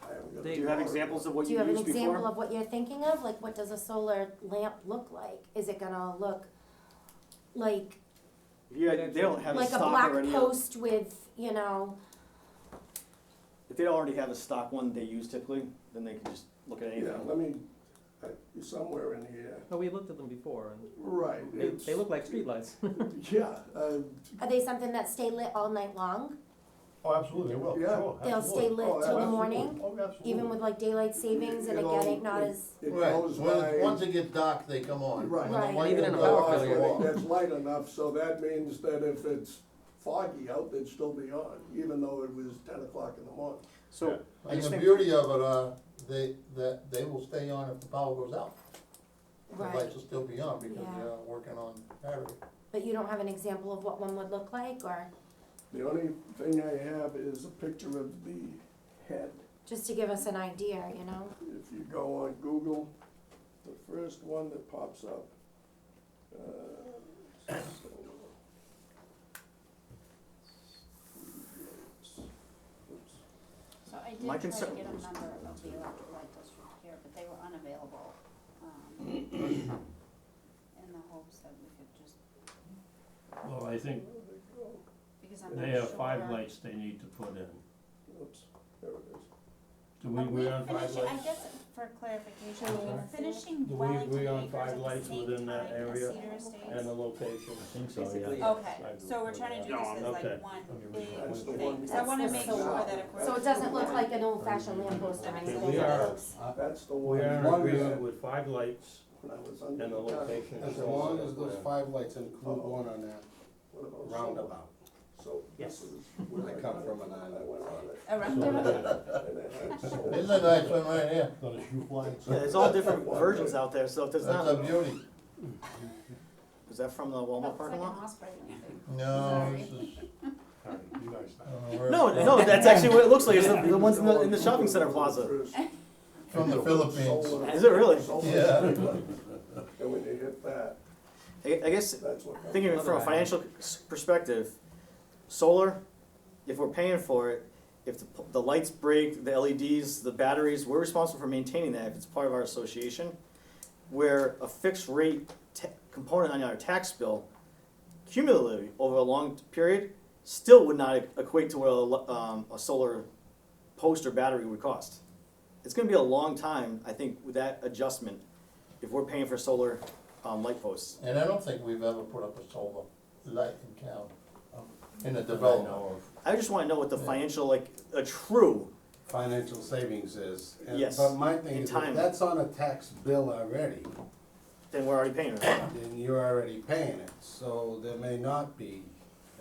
I haven't got. Do Do you have examples of what Do you you have an used example before? of what you're thinking of? Like, what does a solar lamp look like? Is it gonna look like, Yeah, they don't have a like a stock black already. post with, you know, If they already have a stock one they use typically, then they can just look at Yeah, anything. let me, somewhere in here, No, we looked at them before, and right, it's, they look like streetlights. yeah, are they something that stay lit all night long? Oh, absolutely, they will, Yeah. sure, They'll stay absolutely. lit Oh, till the absolutely. morning, Oh, absolutely. even with like daylight savings and It'll- again, not as, it Right, goes when, by. once it gets dark, they come on. Right. When the Right. light Even in a goes power off, When they failure, go it off. gets light enough, so that means that if it's foggy out, they'd still be on, even though it was 10 o'clock in the morning. So, I And just the think, beauty of it, they will stay on if the power goes out. The right, lights will still be on because Yeah. they're working on battery. but you don't have an example of what one would look like, or The only thing I have is a picture of the head. just to give us an idea, you know? If you go on Google, the first one that pops up, So I did My try to concern- get a number of the electric light district here, but they were unavailable, in the hopes that we could just, Well, I think because I'm not they sure. have 5 lights they need to put in. oops, there it is. Do we agree on 5 finishing, I lights? guess for clarification, Sure. we're finishing Do we Wellington agree on Acres 5 at the lights same within that time as area Cedar Estates? And the location? I think so, Basically, yeah. Okay, so we're trying to do No, this as okay. like one big That's the thing, one. cause I wanna That's make the sure one. that if we're. So it doesn't look like an old fashioned lamppost or anything. we are- That's the We one. are in One agreement is- with 5 lights When I was and under the location. As shown long on as the those plan. 5 lights include one on that What about roundabout. So Yes. this is where I I come got from it an island. I went on it. Around And it had solar. This is a nice one right here. Not a shoe fly. yeah, there's all different versions out there, so if there's That's not, a beauty. is that from the Oh, Walmart it's parking like an lot? osprey thing. No, Sorry. this is, Alright, be nice now. I don't know where. No, it's no, from. that's actually what it looks like, it's the ones in the shopping center plaza. From the Philippines. Is it really? Yeah. And when you hit that, I guess, that's what. comes thinking from a financial perspective, solar, if we're paying for it, if the lights break, the LEDs, the batteries, we're responsible for maintaining that if it's part of our association. Where a fixed rate component on our tax bill, cumulatively over a long period, still would not equate to what a solar post or battery would cost. It's gonna be a long time, I think, with that adjustment, if we're paying for solar light posts. And I don't think we've ever put up a solar light in town, in the That I development. know of. I just wanna know what the Yeah. financial, like, a true, Financial savings is. And- Yes, But my thing in is, time. if that's on a tax bill already, then we're already paying it. then you're already paying it. So there may not be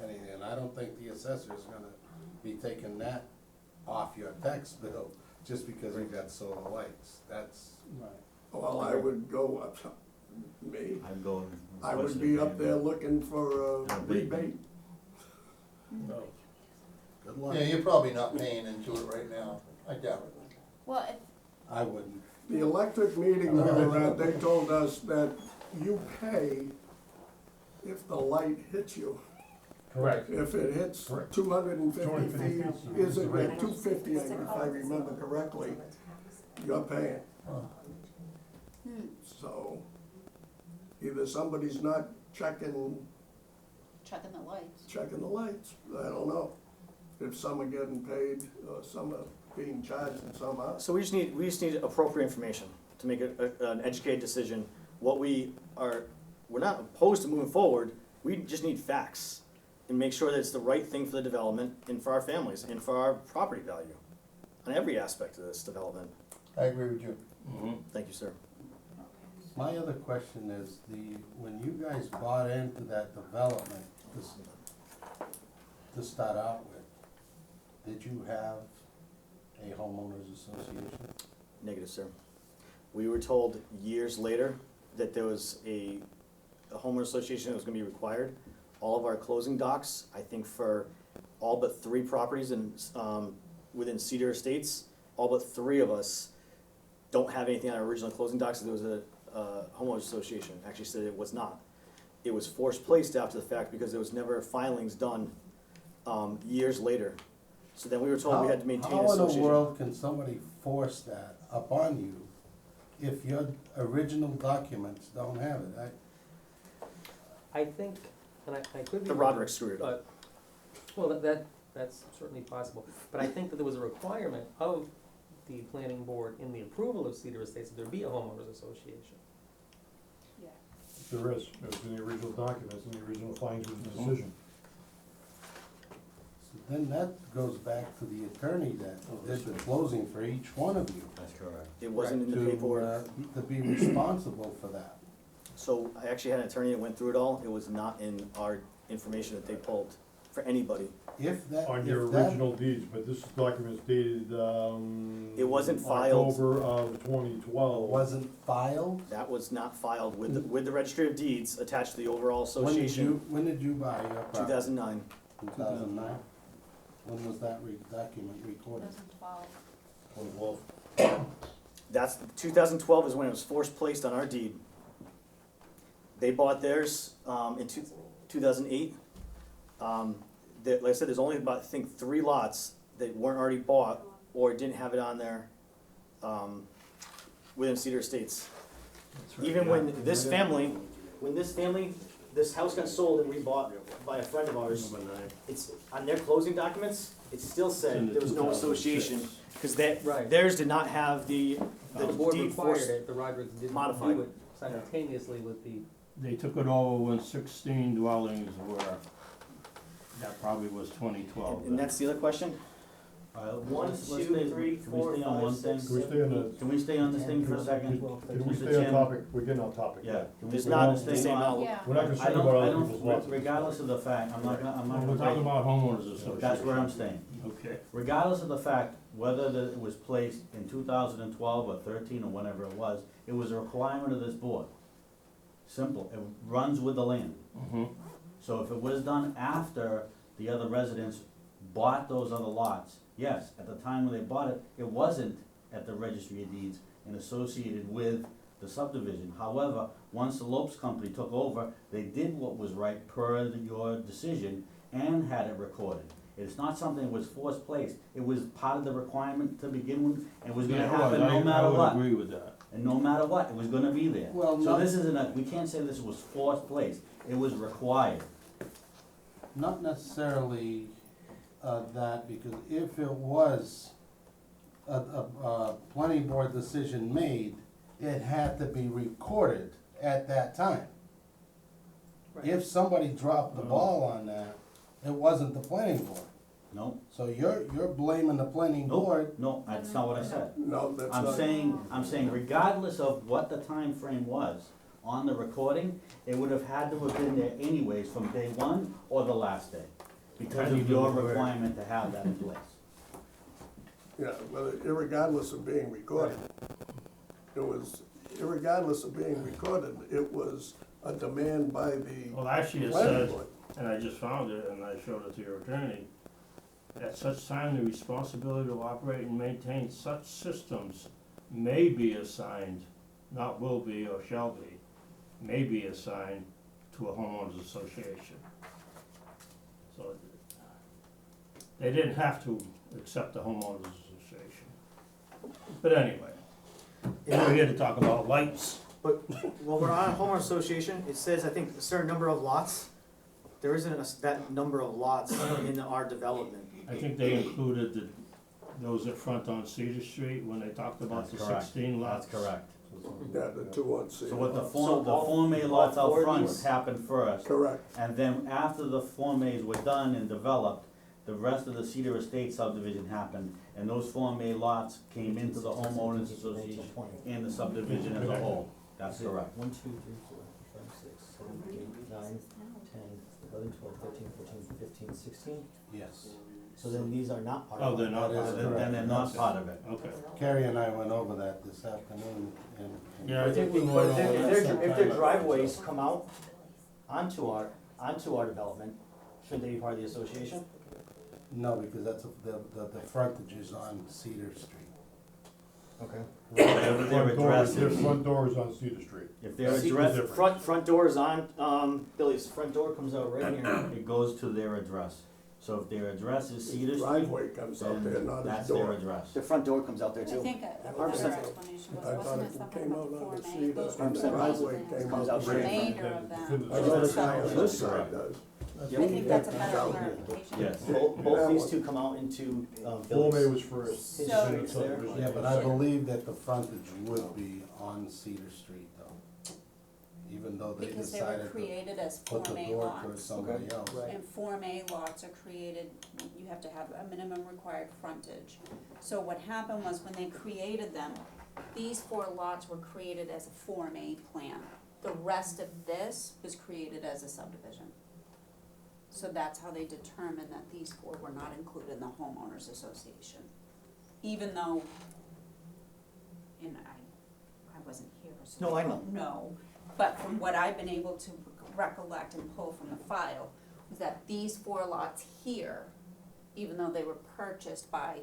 anything, and I don't think the assessor is gonna be taking that off your tax bill just because you got solar lights. That's, Right. Well, I would go up, me, I'm going. I would be up there looking for a Yeah, big. rebate. No. good luck. Yeah, you're probably not paying into it right now, I doubt it. Well, if, I wouldn't. The electric meeting we were at, they told us that you pay if the light hits you. Correct. If it hits Correct. 250 250 feet, feet. is it at 250, if I remember correctly, you're paying. So, either somebody's not checking checking the lights. I don't know. If some are getting paid, or some are being charged and some aren't. So we just need appropriate information to make an educated decision. We're not opposed to moving forward, we just need facts. And make sure that it's the right thing for the development and for our families and for our property value on every aspect of this development. I agree with you. Thank you, sir. My other question is, when you guys bought into that development, to start out with, did you have a homeowners association? Negative, sir. We were told years later that there was a homeowner association that was gonna be required. All of our closing docs, I think for all but 3 properties in, within Cedar Estates, all but 3 of us don't have anything on our original closing docs. There was a homeowners association, actually said it was not. It was forced placed after the fact because there was never filings done, years later. So then we were told we had to maintain an How in association. the world can somebody force that upon you if your original documents don't have it? I think, and I could be The wrong, Roderick screwed it up. but, well, that's certainly possible. But I think that there was a requirement of the planning board in the approval of Cedar Estates that there be a homeowners association. Yeah. There is, it was in the original documents, in the original findings of the decision. So then that goes back to the attorney that did the closing for each one of you. That's correct. It wasn't in the paperwork. To be responsible for that. So I actually had an attorney that went through it all. It was not in our information that they pulled for anybody. If that, On your if that, original deeds, but this document's dated, It wasn't filed. October of 2012. wasn't filed, That was not filed with the registry of deeds attached to the overall when did association, when did you buy your property? 2009. 2009? When was that document recorded? 2012. That's, 2012 is when it was forced placed on our deed. They bought theirs, in 2008. Like I said, there's only about, I think, 3 lots that weren't already bought or didn't have it on there, within Cedar Estates. Even when this family, this house got sold and rebought by a friend of ours, it's, on their closing documents, it still It's in said the there was no 2006. association, cause Right. theirs did not have the The board deed required forced. it, the Rodericks didn't modified. do it simultaneously with the, They took it over when 16 dwellings were, that probably was 2012. And that's the other question? One, Let's two, stay- three, can we four, stay on five, one six, Can we stay on the, Can we stay on this thing for a second? can we Mr. stay on Chairman? topic? We're getting off topic. Yeah. Can we There's stay not on the this same thing? out. Yeah. We're not I concerned don't, about I other don't, people's lots. regardless of the fact, I'm not We're gonna talking about homeowners association. that's where I'm staying. Okay. Regardless of the fact whether it was placed in 2012 or 13 or whenever it was a requirement of this board. Simple, it runs with the land. So if it was done after the other residents bought those other lots, yes, at the time when they bought it, it wasn't at the registry of deeds and associated with the subdivision. However, once the Lopes Company took over, they did what was right per your decision and had it recorded. It's not something that was forced placed, it was part of the requirement to begin with, and it was gonna happen no matter I would what. agree with that. And no matter what, it was gonna be there. Well, So not- this isn't we can't say this was forced placed, it was required. Not necessarily that, because if it was a planning board decision made, it had to be recorded at that time. If somebody dropped the ball on that, it wasn't the planning board. No, So you're blaming the planning board. no, that's not what I said. No, that's I'm not. saying regardless of what the time frame was on the recording, it would have had to have been there anyways from day one or the last day. Because of your requirement to have that in place. Yeah, but irregardless of being recorded, irregardless of being recorded, it was a demand by the Well, actually, it planning says, board. and I just found it, and I showed it to your attorney, at such time, the responsibility to operate and maintain such systems may be assigned, not will be or shall be, may be assigned to a homeowners association. So, they didn't have to accept the homeowners association. But anyway, we're here to talk about lights. But, well, we're on a homeowner association, it says, I think, a certain number of lots. There isn't that number of lots in our development. I think they included those that front on Cedar Street when they talked about That's the correct. 16 lots. That's correct. Yeah, the 2 on C. So what the So Form all- A lots all out four of front these- happened first. Correct. And then after the Form As were done and developed, the rest of the Cedar Estate subdivision happened, and those Form A lots came into the homeowners association and the subdivision as a whole. That's correct. 1, 2, 3, 4, 5, 6, 7, 8, 9, 10, 11, 12, 13, 14, 15, 16. Yes. So then these are not part Oh, of they're it. not That part is of Then it. then they're not part of it. Okay. Carrie and I went over that this afternoon, and. Yeah, I think we But went if over their- that if sometime. their driveways come out onto our development, shouldn't they be part of the association? No, because that's, the frontage is on Cedar Street. Okay. Whatever their Front door, address their is. front door is on Cedar Street. If their See, address, different. Front door is on, Billy's front door comes out right here. it goes to their address. So if their address is Cedar His Street, driveway comes out there, then not his that's their door. address. The front door comes out there I too. think a better 100%. explanation was, I thought wasn't it it something came about out the on Form the A? Cedar, Those and were the the driveway residents, came Comes out out straight. remainder of them. Definitive. I know the guy on Subdivision. this side does. I think that's a better Yeah. clarification. Yes. Both these two come out into, Form A Billy's. was first. So- Definitive subdivision. Yeah, but I believe that the frontage would be on Cedar Street though, even though they Because they were decided to created as put Form the A door towards lots. somebody else. And Form A lots are created, you have to have a minimum required frontage. So what happened was when they created them, these 4 lots were created as a Form A plan. The rest of this was created as a subdivision. So that's how they determined that these 4 were not included in the homeowners association. Even though, and I wasn't here, so No, I I know. don't know. But from what I've been able to recollect and pull from the file, was that these 4 lots here, even though they were purchased by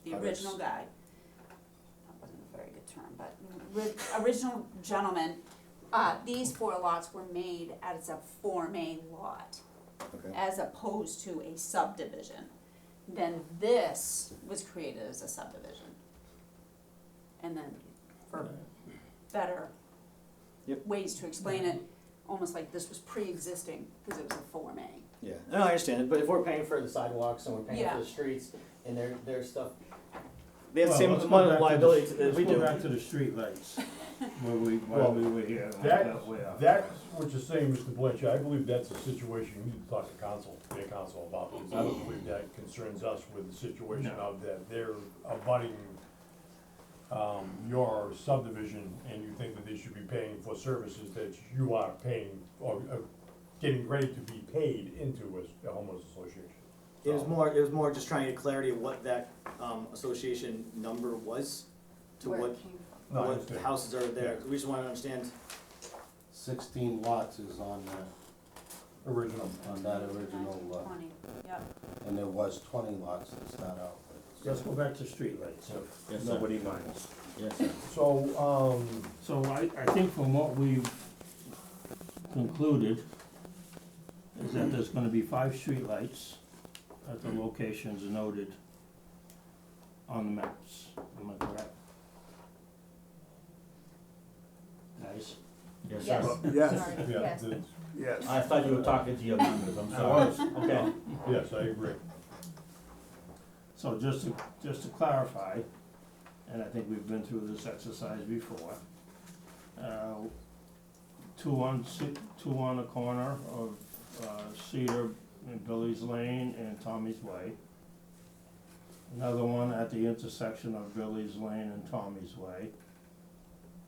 the Others. original guy, that wasn't a very good term, but original gentleman, these 4 lots were made as a Form A lot, Okay. as opposed to a subdivision. Then this was created as a subdivision. And then for better Yep. ways to explain it, almost like this was pre-existing, because it was a Form A. Yeah, no, I understand it, but if we're paying for the sidewalks and we're paying Yeah. for the streets and their stuff, they have the Well, same let's go amount back of to the- liability as we Let's do. go back to the streetlights, while Well, we were here. That, we are. that's what you're saying, Mr. Blanchard, I believe that's a situation you need to talk to council, their council about, because I don't believe that concerns us with the situation No. of that they're abutting your subdivision, and you think that they should be paying for services that you are paying, or getting ready to be paid into a homeowners association. It was more just trying to get clarity of what that, association number was, to Where what, it came from. No, I what understand. houses are there. Yeah. We just wanna understand. 16 lots is on Original. that original, 20, yep. and there was 20 lots to start out with. Let's go back to streetlights, if Yes, sir. nobody minds. Yes, sir. So, So I think from what we've concluded, is that there's gonna be 5 streetlights at the locations noted on the maps. Am I correct? Guys? Yes, Yes. sir. Yes, Sorry, yeah, yes. yes. I thought you were talking to your members, I'm I sorry. was. Okay. yes, I agree. So just to clarify, and I think we've been through this exercise before, 2 on the corner of Cedar and Billy's Lane and Tommy's Way. Another one at the intersection of Billy's Lane and Tommy's Way.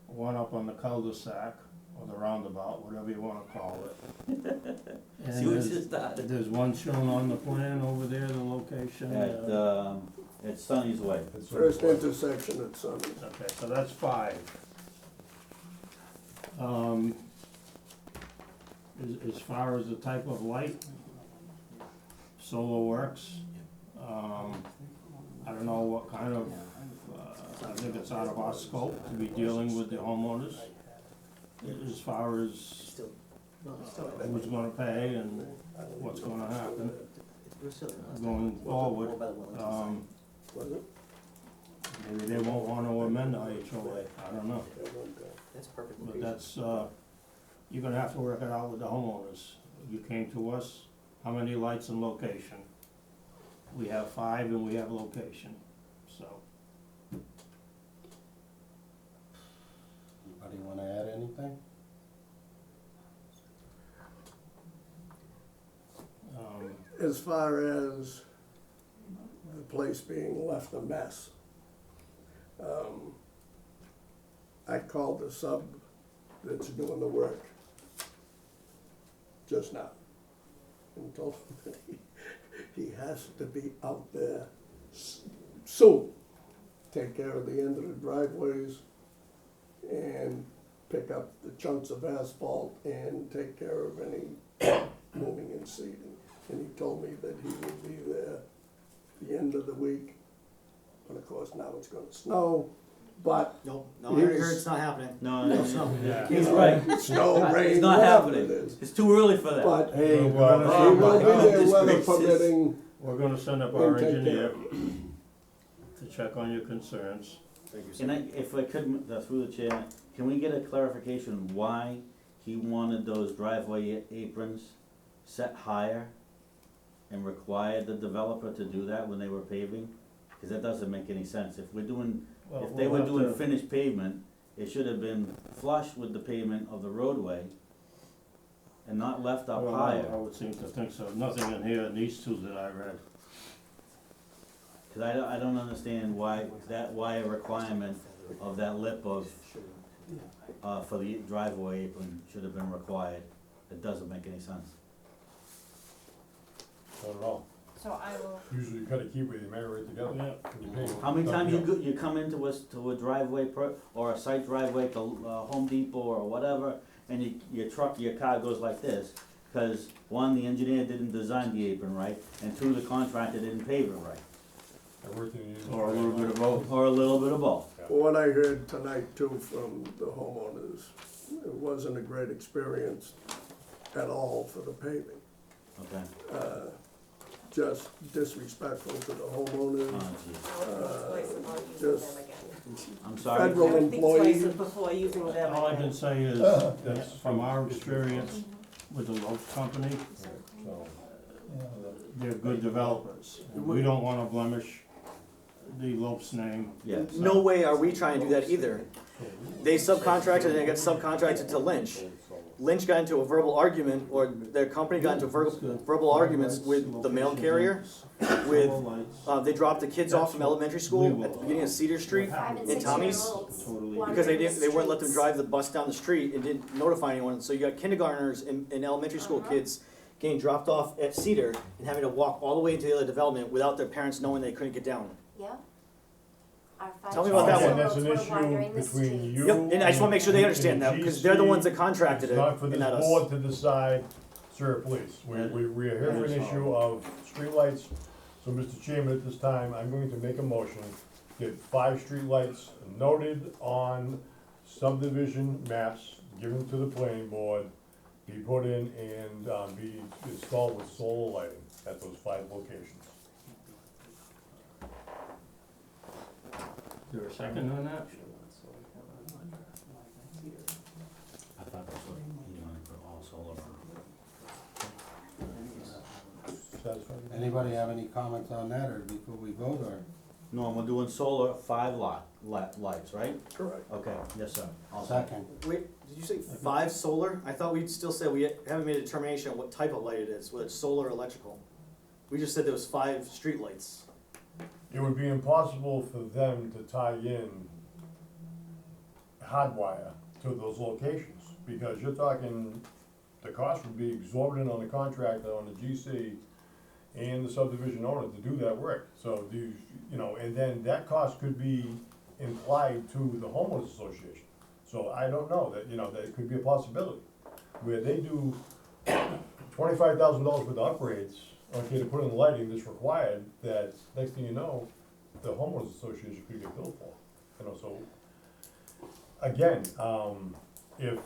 One up on the cul-de-sac, or the roundabout, whatever you wanna call it. And See what there's- you started. There's one shown on the plan over there, the location. At Sunny's Way. It's First intersection at Summit. Okay, so that's 5. As far as the type of light, Solar Works, I don't know what kind of, I think it's out of our scope to be dealing with the homeowners. As far as who's gonna pay and what's gonna happen going forward. Maybe they won't wanna amend the HOA, I don't know. That's perfect. But that's, you're gonna have to work it out with the homeowners. You came to us, how many lights and location? We have 5 and we have location, so. Anybody wanna add anything? as far as the place being left a mess, I called the sub that's doing the work just now and told him that he has to be out there soon. Take care of the end of the driveways and pick up the chunks of asphalt and take care of any moving and seeding. And he told me that he would be there the end of the week. But of course, now it's gonna snow, but Nope, no, I heard it's not happening. No, no, no. Yeah. He's right. snow, rain, It's not whatever happening. it is. It's too early for that. But Hey, he well, will be there, God, weather this permitting, We're gonna send up our and take care engineer of it. to check on your concerns. Thank you, Can sir. I, if I could, through the chair, can we get a clarification why he wanted those driveway aprons set higher and required the developer to do that when they were paving? Cause that doesn't make any sense. If we're doing, Well, if they we'll were have doing to- finished pavement, it should have been flush with the pavement of the roadway and not left up Well, higher. I would seem to think so. Nothing in here in these two that I read. Cause I don't understand why a requirement of that lip of, for the driveway apron should have been required. It doesn't make any sense. Not at all. So I will, Usually you cut a key with you, marry it together. Yeah. When you pay. How many times you come into to a driveway or a site driveway to Home Depot or whatever, and your car goes like this? Cause one, the engineer didn't design the apron right, and two, the contractor didn't pave it right. I worked in the industry. Or a little bit of both. Or a little bit of both. what I heard tonight too from the homeowners, it wasn't a great experience at all for the paving. Okay. Just disrespectful to the homeowners, Oh, geez. just I'm sorry. federal employees. Before using them All I can say is that from our experience with the Lopes Company, So, they're good developers. We don't wanna blemish the Lopes name. Yes. No way are we trying to do that either. They subcontracted and they got subcontracted to Lynch. Lynch got into a verbal argument, or their company got into verbal arguments with the mail carrier. With, they dropped the kids off from elementary school at the beginning of Cedar Street in Tommy's. Because they wouldn't let them drive the bus down the street and didn't notify anyone. So you got kindergartners and elementary school kids getting dropped off at Cedar and having to walk all the way into the other development without their parents knowing they couldn't get down. Yeah. Our five Tell me about that again, one. that's an children were wandering issue the between streets. you. Yep, and I just wanna make sure they and understand that, the because they're the ones that GC. contracted it, It's not for and this not us. board to decide, sir, please. We are here for an issue of streetlights. So, Mr. Chairman, at this time, I'm going to make a motion, get 5 streetlights noted on subdivision maps, given to the planning board, be put in and, be installed with solar lighting at those 5 locations. Is there a second on that? I thought that's what he wanted for all solar. Satisfied? Anybody have any comments on that, or before we vote, or? No, we're doing solar 5 lights, right? Correct. Okay, yes, sir. I'll Second. Wait, did you say 5 solar? I thought we'd still said we haven't made a determination on what type of light it is, whether it's solar or electrical. We just said there was 5 streetlights. It would be impossible for them to tie in hardwire to those locations, because you're talking, the cost would be exorbitant on the contractor, on the GC, and the subdivision owner to do that work. So and then that cost could be implied to the homeowners association. So I don't know, that could be a possibility, where they do $25,000 worth of upgrades, okay, to put in lighting that's required, that next thing you know, the homeowners association could get billed for. So, again, if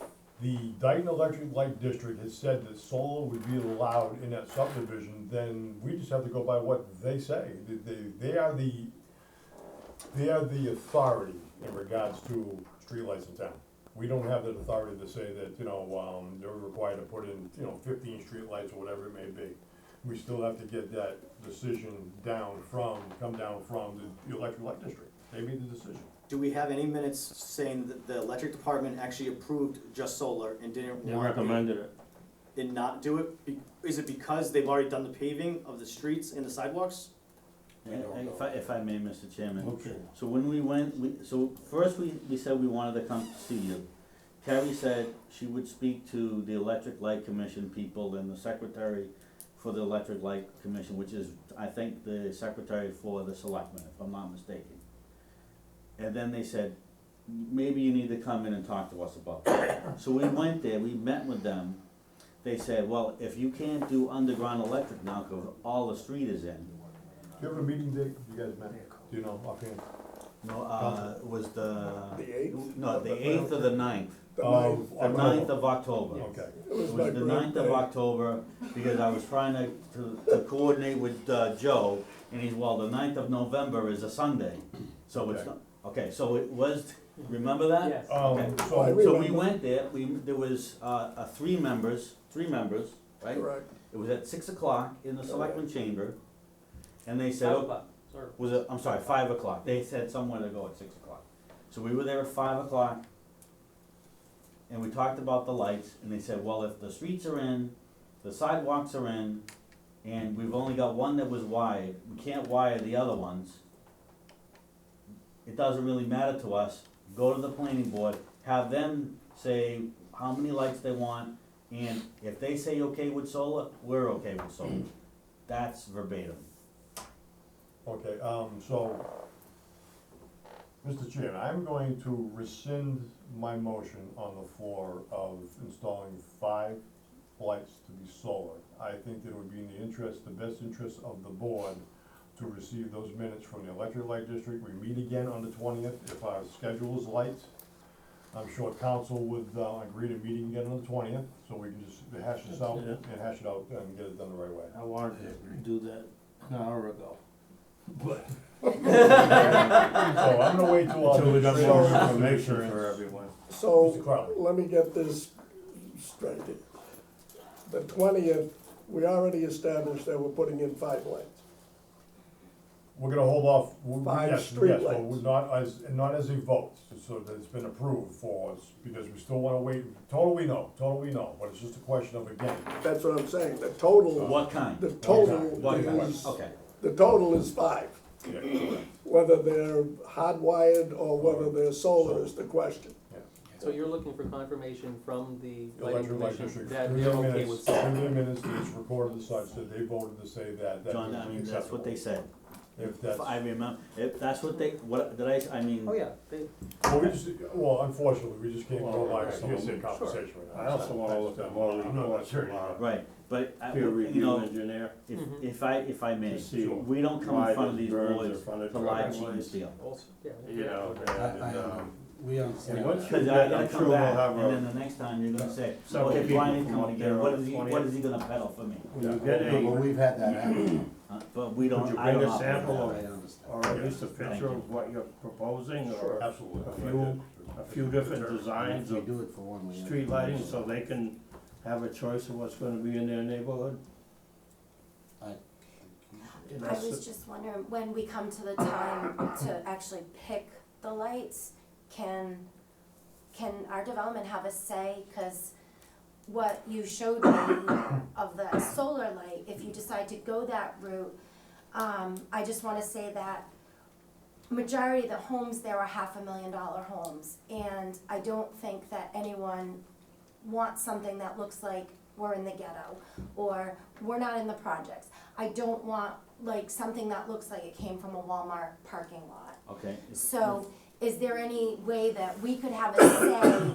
the Dayton Electric Light District has said that solar would be allowed in that subdivision, then we just have to go by what they say. They are the authority in regards to streetlights in town. We don't have that authority to say that, they're required to put in, 15 streetlights or whatever it may be. We still have to get that decision come down from the electric light district. They made the decision. Do we have any minutes saying that the electric department actually approved just solar and didn't They want? recommended it. and not do it? Is it because they've already done the paving of the streets and the sidewalks? And if I may, Mr. Chairman. Okay. So when we went, so first we said we wanted to come to see you. Carrie said she would speak to the Electric Light Commission people and the secretary for the Electric Light Commission, which is, I think, the secretary for the selectmen, if I'm not mistaken. And then they said, maybe you need to come in and talk to us about that. So we went there, we met with them. They said, well, if you can't do underground electric now, cause all the street is in. Do you have a meeting date, you guys met, do you know offhand? No, it was the, The eighth? no, the 8th or the 9th. The Oh, ninth. The October. 9th of October. Okay, It was It my was the 9th of birthday. October, because I was trying to coordinate with Joe, and he's, well, the 9th of November is a Sunday, so it's Okay. not, okay, so it was, remember that? Yes. Okay. I so, So we remember. went there, there was, three members, right? Correct. It was at 6 o'clock in the selectmen chamber, and they said, 5 oh, o'clock, sorry. was it, I'm sorry, 5 o'clock, they said somewhere to go at 6 o'clock. So we were there at 5 o'clock, and we talked about the lights, and they said, well, if the streets are in, the sidewalks are in, and we've only got one that was wired, we can't wire the other ones, it doesn't really matter to us, go to the planning board, have them say how many lights they want, and if they say okay with solar, we're okay with solar. That's verbatim. okay, so, Mr. Chairman, I'm going to rescind my motion on the floor of installing 5 lights to be solar. I think that it would be in the interest, the best interest of the board to receive those minutes from the Electric Light District. We meet again on the 20th if our schedule is light. I'm sure council would agree to meeting again on the 20th, so we can just hash this out Yeah. and hash it out and get it done the right way. I wanted to do that an hour ago. But. So I'm gonna wait till all Until we the got more information information for everyone. So, Mr. Crowley. let me get this straight. The 20th, we already established that we're putting in 5 lights. We're gonna hold off, 5 yes, street yes, but lights. we're not as a vote, so that it's been approved for us, because we still wanna wait, total we know, but it's just a question of again. That's what I'm saying, the total, What kind? the total What kind? is, Okay. the total is 5. Yeah, correct. Whether they're hardwired or whether they're solar is the question. So you're looking for confirmation from the lighting Electric Light commission District, that through they're their okay minutes, with through solar? their minutes, it's recorded as such, that they voted to say that, that John, was I mean, that's what acceptable. they said. If that's, I remember, if that's what they, what, did I mean. Oh, yeah, they, well, unfortunately, we just can't go Well, like right. a hearsay conversation right now. I also wanna look at more I'm not reports sure. from our Right, but, peer you review know, engineer Mhm. if I may, to see we don't come why in front of there's these berms or boards frontage to lie, cheat, and driveways. steal. also, yeah. You know, We understand. and once you Cause get, I gotta I'm sure come we'll back, have and then a, the next time you're gonna say, several okay, people Brian from coming up again, there what on is he, 20th. what is he gonna peddle for me? when you get Well, a, we've had that happen. But we don't, Would you I bring don't a operate sample that of- way. understand. or at least a Thank picture you. of what you're proposing, or Absolutely. a few different designs We of do it for one, we. street lighting, so they can have a choice of what's gonna be in their neighborhood? And I that's was just wondering, when we come to the time to actually pick the lights, can our development have a say? Cause what you showed me of the solar light, if you decide to go that route, I just wanna say that majority of the homes there are $500,000 homes, and I don't think that anyone wants something that looks like we're in the ghetto, or we're not in the projects. I don't want like something that looks like it came from a Walmart parking lot. Okay. So is there any way that we could have a say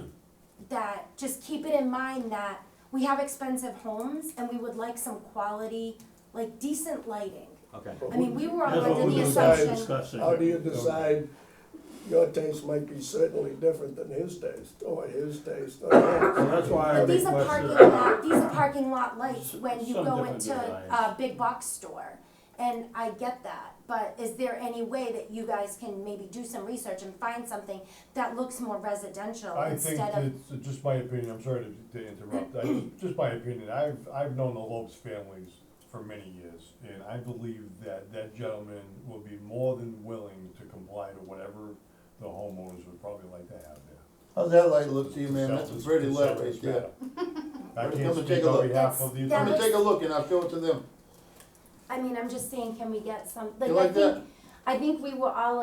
that, just keep it in mind that we have expensive homes and we would like some quality, like decent lighting. Okay. I mean, we were That's what under the we assumption. discussing. How do you decide, your taste might be certainly different than his taste, or his taste, or So his. that's why I But these are parking requested, lot, these are parking lot lights when you Some go different into designs. a big box store. And I get that, but is there any way that you guys can maybe do some research and find something that looks more residential I think instead of? it's just my opinion, I'm sorry to interrupt, just my opinion, I've known the Lopes families for many years, and I believe that that gentleman will be more than willing to comply to whatever the homeowners would probably like to have there. How's that light look to you, man? That's a Self- pretty light self- right there. I Come can't and speak take a on look. behalf of the That Come and looks- take a look and I'll show it to them. I mean, I'm just saying, can we get some, You like, like that? I think we were all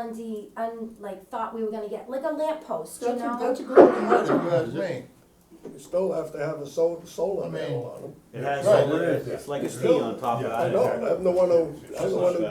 like, thought we were gonna get, like a lamp post, you know? That's a good looking light, if you ask me. You still have to have a solar I mean- panel on them. It has Right. solar, it's like a T on top of Yeah, that. I know, I'm the one who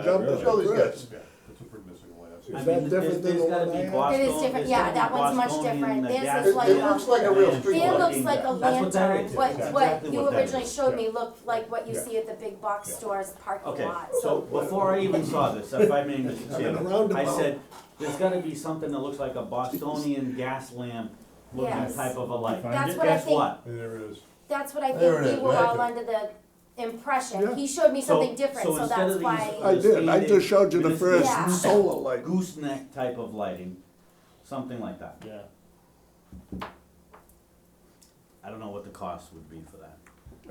jumped at Show the these crib. guys. Yeah, it's a pretty missing light. Is I that mean, different than the there's gotta one I be have? Boston, It is different, there's yeah, gotta be that one's much Bostonian, different. the Theirs gas is like It a- looks like a real street It light. looks like a That's what that lantern, is. what, That's what exactly you what that originally is. showed me looked like what you Yeah. see at the big box Yeah. stores parking Okay, lot, so before I even saw this, if I may, Mr. I'm in a Chairman, I roundabout. said, there's gotta be something that looks like a Bostonian gas lamp looking Yes. type of a light. That's what I Guess think, what? And there it is. that's what I There think it we is, were right. all under the impression. Yeah. He showed me something different, so instead that's of these, why. I did, I just showed you the first Yeah. solar light. gooseneck type of lighting, something like that. Yeah. I don't know what the cost would be for that.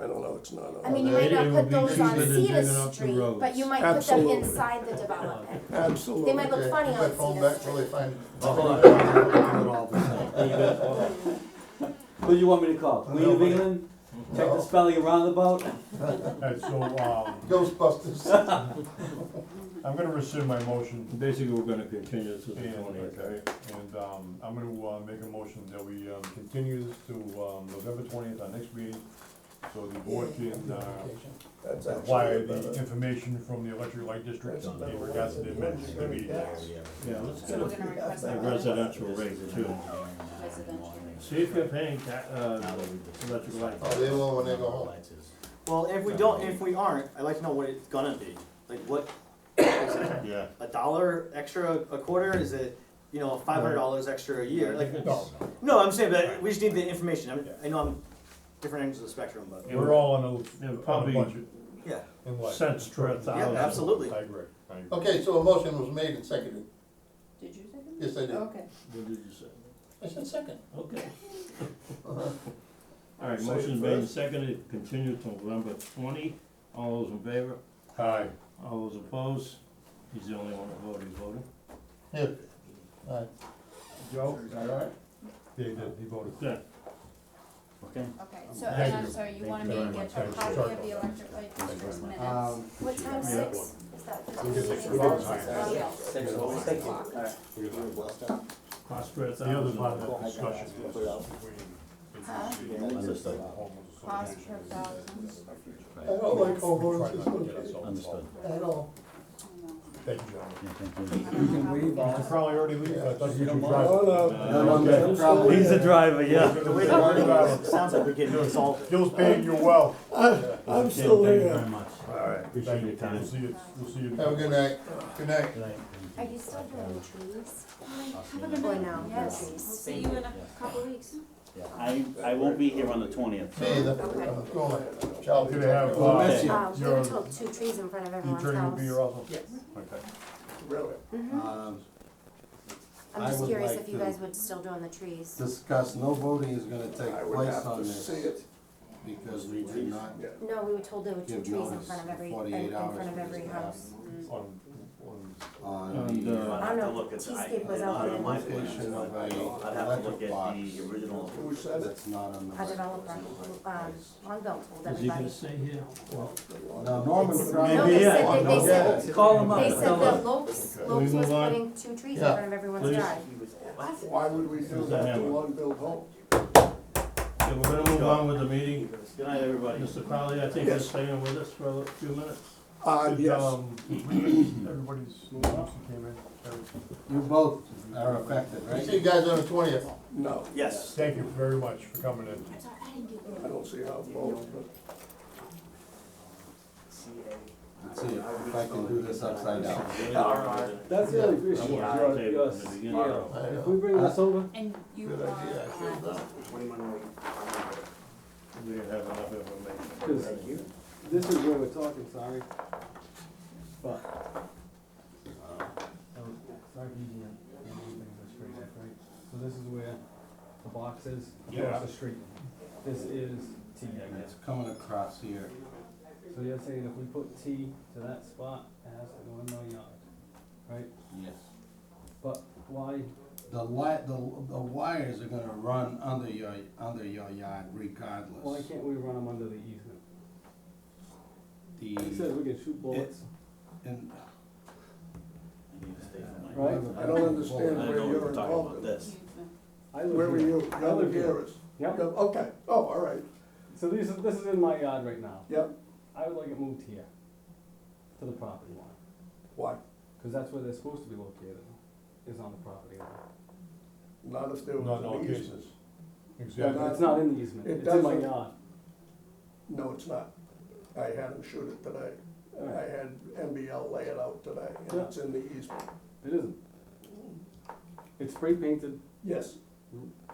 I don't know, it's not I on. mean, you It- might it not would put be those cheaper on than Cedar digging up the Street, roads. but you might put them Absolutely. inside the development. Absolutely. They might look Okay, funny put my on phone Cedar back till they Street. find. Who do you want me to call? Queen of England? Check the spelling of roundabout? Alright, so, Ghostbusters. I'm gonna rescind my motion. Basically, we're gonna continue this to the And, twentieth, right? and, I'm gonna, make a motion that we, continue this to, November 20th, our next meeting, so the board can, That's apply actually the better. information from the electric light district That's a better in regards to way the to amendments to the meeting. Yeah, let's So get we're gonna request a that. residential rate too. Residential. See if you're paying electric light. Oh, they will when they go home. Well, if we don't, if we aren't, I'd like to know what it's gonna be. Like what, Yeah. $1 extra a quarter? Is it, you know, $500 extra a year? Like, No, no, I'm saying, but we just need the information. I know I'm different ends of the spectrum, but, we're all on Yeah, a probably budget yeah. in life. cents per Yeah, thousand. absolutely. I agree, I agree. Okay, so a motion was made and seconded. Did you say that? Yes, I did. Okay. What did you say? I said second. Okay. All right, motion's made and seconded, continue till November 20. All those in favor? Aye. All those opposed? He's the only one that voted, he's voting. Yeah. All right. Joe, is that all right? Yeah, he did, he voted. Good. Okay. Okay, so, Thank and I'm you. sorry, you Thank wanted you me to very get much. a Thanks. copy Sorry. of the electric light district's minutes? What time, Yeah. 6? Is that the We'll get meeting? the- we'll get the Oh, time. yeah. Thank you. Cost per The other thousand. part of the discussion is Huh? Understood. Cost per thousand. I don't like homeowners Understood. at all. Thank you, gentlemen. Yeah, thank you. I don't know how many Mr. costs. Crowley already leave, I thought you were No, driving. no. He's the driver, yeah. The way the wording is, it sounds like we're getting insulted. Gil's paying you well. I'm still Thank you here. very much. All right. Appreciate Thank your you, time. we'll see you, we'll see you. Have a good night. Good night. Are you still doing the trees? Have a good Or night. no, no Yes, we'll trees? see you in a couple weeks. I won't be here on the 20th. Me either. Okay. I'm going. Child. Gonna have, We'll miss you. We Your- were told 2 trees in front of the everyone's attorney will house. be here also? Yes. Okay. Really? I'm I just would curious like if you to- guys would still doing the trees. Discuss, no voting is gonna take I would place have on to this see it. because we did not No, we were told there were 2 give trees in notice front of every, in 48 hours. front of for every this to house. On On And, the I don't know, T-scape was out there. location of a I'd have to electric look at box the original. Who said it? that's not on the. A developer, Longville told Is he everybody. gonna stay here? Now, Norman No, Crowley. they said, they said, Call him up. they said that Lopes we was move on? putting 2 trees in Yeah. front of everyone's Please. yard. Why would we do Who's that that to hammer? unbuilt homes? Yeah, we're gonna move on with the meeting. Good night, everybody. Mr. Crowley, I think you're staying with us for a few minutes. Did, Yes. everybody's notes that came in? You both are affected, See right? you guys on the 20th. No, Yes. Thank you very much for coming in. I don't see how both, but Let's see if I can do this upside down. That's the only issue, I wanted to George, table it yes. in the beginning. Yeah. If we bring this over, And you Good are, idea, I should've done. We didn't have enough information. Because this is where we're talking, sorry. But. Sorry, easy, straight up, right? So this is where the box is, Yeah. across the street. This is T, I guess. It's coming across here. So you're saying if we put T to that spot, it has to go in my yard, right? Yes. But why the wires are gonna run under your yard regardless. Why can't we run them under the easement? The, It says we can shoot bullets, and, I need to stay from my. right? I don't understand I where know you're we're talking involved about in. this. I live Where were here. you? I You're live the here. Garris. Yep, Okay, oh, all right, so this is in my yard right now. yep, I would like it moved here, to the property line, why? cause that's where they're supposed to be located, is on the property line. Not if there Not in was all an cases. easement. Exactly. It's not in the easement, It it's in my doesn't- yard. No, it's not. I had him shoot it today. I had MBL lay it out today, and Yeah. it's in the easement. It isn't. It's spray painted, Yes,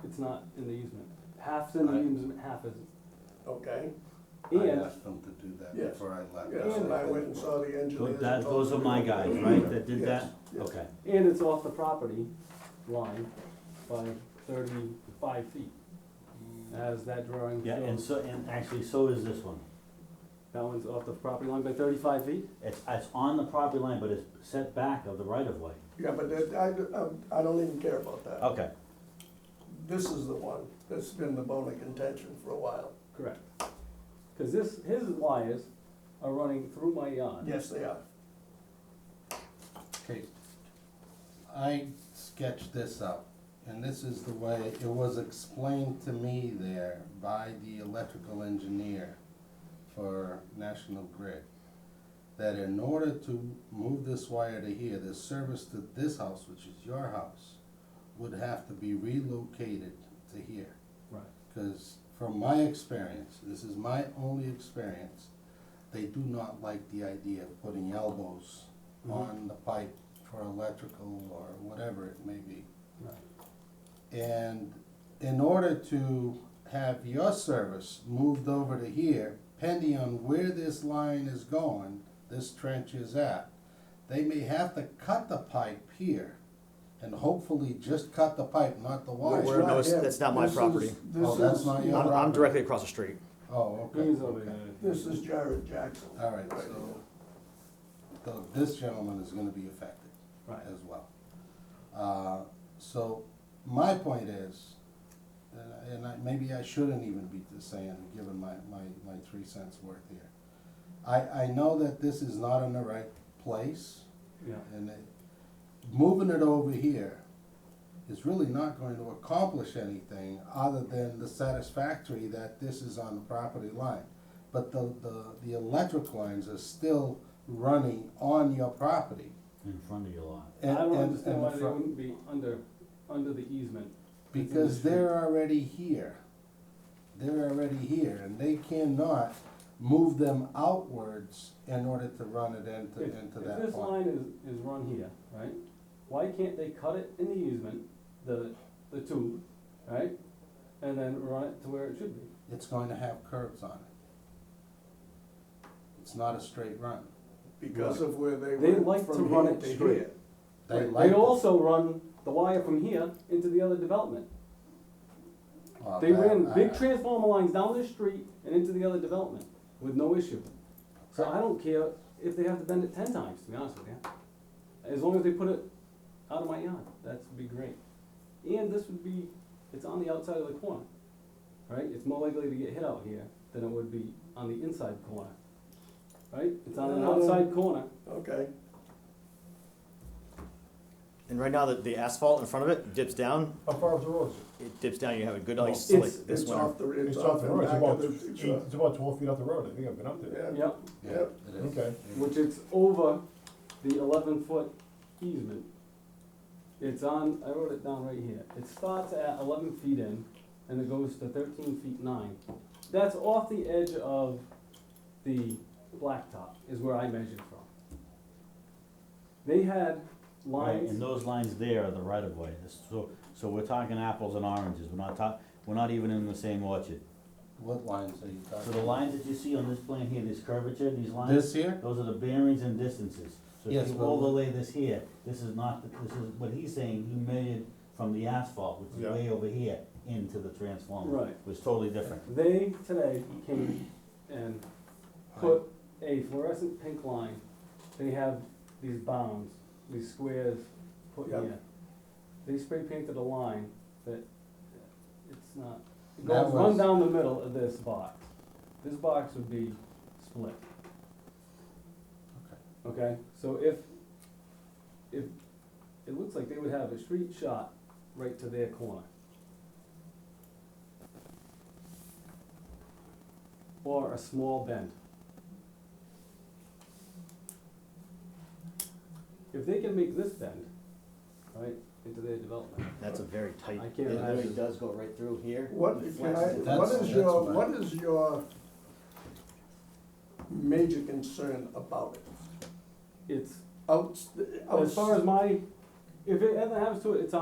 it's not in the easement. Half's in the easement, half isn't. okay, I And, asked them to do that Yes. before I left. yes, and I went and saw the engineers. That, and told those are them- my guys, right, that did Yes, that? yes. Okay. and it's off the property line by 35 feet, as that drawing Yeah, and shows. so, and actually, so is this one. That one's off the property line by 35 feet? It's on the property line, but it's set back of the right of way. Yeah, but I don't even care about that. Okay. This is the one that's been the bone of contention for a while. Correct. Cause his wires are running through my yard. Yes, they are. Okay, I sketched this out, and this is the way it was explained to me there by the electrical engineer for National Grid, that in order to move this wire to here, the service to this house, which is your house, would have to be relocated to here. Right. Because from my experience, this is my only experience, they do not like the idea of putting elbows Mhm. on the pipe for electrical or whatever it may be. Right. And in order to have your service moved over to here, depending on where this line is going, this trench is at, they may have to cut the pipe here and hopefully just cut the pipe, not the wire. Where- no, it's- that's not my This is- property. this Oh, that's is- not your I'm property. directly across the street. Oh, okay. He's over there. This is Jared Jackson. All right, so this gentleman is gonna be affected Right. as well. So my point is, maybe I shouldn't even be just saying, giving my 3 cents worth here. I know that this is not in the right place, Yeah. and moving it over here is really not going to accomplish anything other than the satisfactory that this is on the property line. But the electric lines are still running on your property. In front of your lot. I And- don't and- understand and why the they front- wouldn't be under the easement. Because they're already here. They're already here, and they cannot move them outwards in order to run it into If that this point. line is run here, right, why can't they cut it in the easement, the tube, right? And then run it to where it should be? It's going to have curves on it. It's not a straight run. Because of where they They went like to from run here it to straight. here. They Right. like They it. also run the wire from here into the other development. Well, They that- ran big I- transformer lines down the street and into the other development with no issue. So I don't care if they have to bend it 10 times, to be honest with you. As long as they put it out of my yard, that would be great. And this would be, it's on the outside of the corner, right? It's more likely to get hit out here than it would be on the inside corner, right? It's on an outside corner. Okay, And right now, the asphalt in front of it dips down, How far off the road is it? it dips down, you have a good ice It's- like this it's winter. off the, It's it's off off the the road, it's back about, of the, it's about 12 feet off the road, I think I've been up there. yeah, Yep, Yeah, Yep. it is. Okay. which it's over the 11-foot easement. It's on, I wrote it down right here. It starts at 11 feet in and it goes to 13 feet 9. That's off the edge of the blacktop is where I measured from. They had Right, lines. and those lines there are the right of way. So we're talking apples and oranges. We're not even in the same orchard. What lines are you talking? So the lines that you see on this plan here, this curvature, these lines, This here? those are the bearings and distances. So Yes, if you but- overlay this here, this is what he's saying, he measured from the asphalt, which is Yeah. way over here, into the transformer. Right. It was totally different. They today came and put a fluorescent pink line. They have these bounds, these squares put Yep. here. they spray painted a line that it's not, it That goes run was- down the middle of this box. This box would be split. Okay, so if, it looks like they would have a street shot right to their corner. Or a small bend. If they can make this bend, right, into their development, That's a very tight, I it can't really imagine. does go right through here. What, It can I, flexes it. That's- what that's is your major concern about it? it's, Outs, as far as my, if it ever happens to it, it's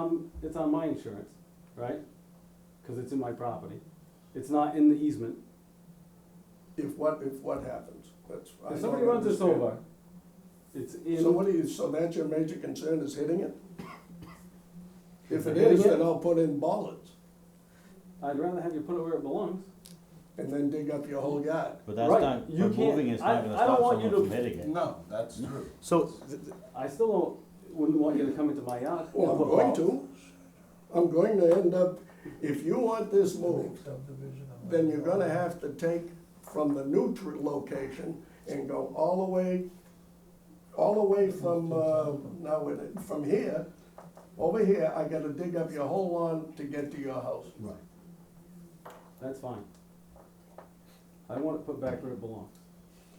on my insurance, right? Cause it's in my property. It's not in the easement. if what happens? That's, I If don't somebody runs this understand. over, it's in. So what do you, so that's your major concern is hitting it? If it Hitting is, it? then I'll put in bollards I'd rather have you put it where it belongs. and then dig up your whole yard. But that's Right, not, you but moving can't- it's not gonna I don't stop want you someone to- from hitting it. No, that's true. So, I still wouldn't want you to come into my yard. Well, I'm and put going balls. to. I'm going to end up, if you want this moved, then you're gonna have to take from the new location and go all the way from, now with it, from here, over here, I gotta dig up your whole lawn to get to your house. Right. That's fine. I want it put back where it belongs.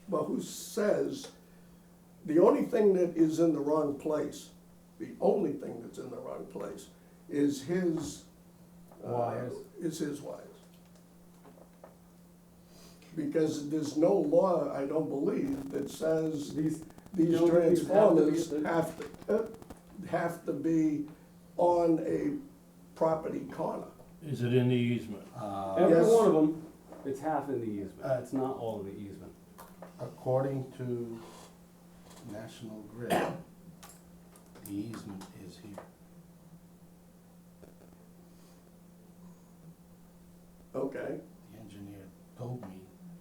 But who says, the only thing that is in the wrong place, the only thing that's in the wrong place is his. Wires. Is his wires. Because there's no law, I don't believe, that says These, these You don't think these have to be transformers at the- have to be on a property corner. Is it in the easement? every Yes. one of them, it's half in the easement. It's not all of the easement. According to National Grid, the easement is here. Okay, The engineer told me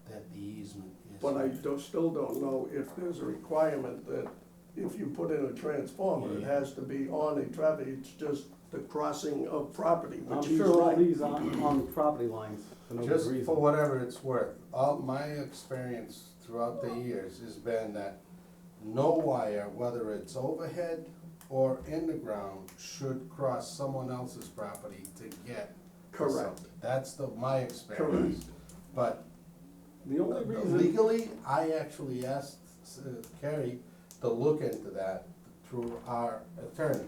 that the easement is but I here. still don't know if there's a requirement that if you put in a transformer, it has to be on a traffic, it's just the crossing of property, I'm which he's sure all right. these are on property lines for no good Just reason. for whatever it's worth, all my experience throughout the years has been that no wire, whether it's overhead or in the ground, should cross someone else's property to get to Correct. something. That's my experience. But The only reason, legally, I actually asked Kerry to look into that through our attorney.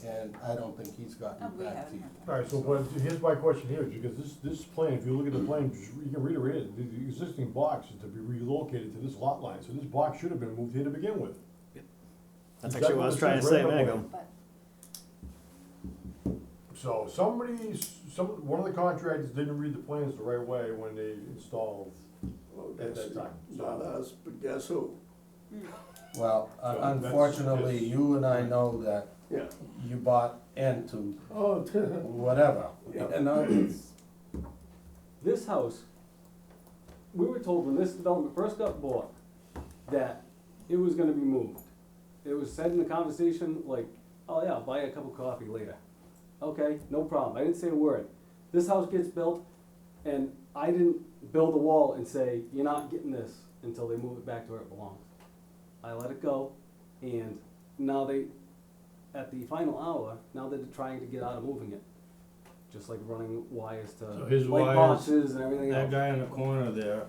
And I don't think he's gotten We back to haven't you. heard. Alright, so, but here's my question here, because this plan, if you look at the plan, you can read it right here, the existing box is to be relocated to this lot line, so this box should have been moved here to begin with. that's Exactly actually what I was what it trying to says say a right minute on ago. So one of the contractors didn't read the plans the right way when they installed Well, at that's that time, not so. us, but guess who? Well, So that's- unfortunately, you and I know that Yeah. you bought into Oh, whatever. Yeah. You know, it's, this house, we were told when this development first got bought, that it was gonna be moved. It was said in the conversation, like, oh yeah, I'll buy you a cup of coffee later. Okay, no problem, I didn't say a word. This house gets built, and I didn't build a wall and say, you're not getting this until they move it back to where it belongs. I let it go, and now they, at the final hour, now they're trying to get out of moving it. Just like running wires to So his light wires- boxes and everything That else. guy in the corner there,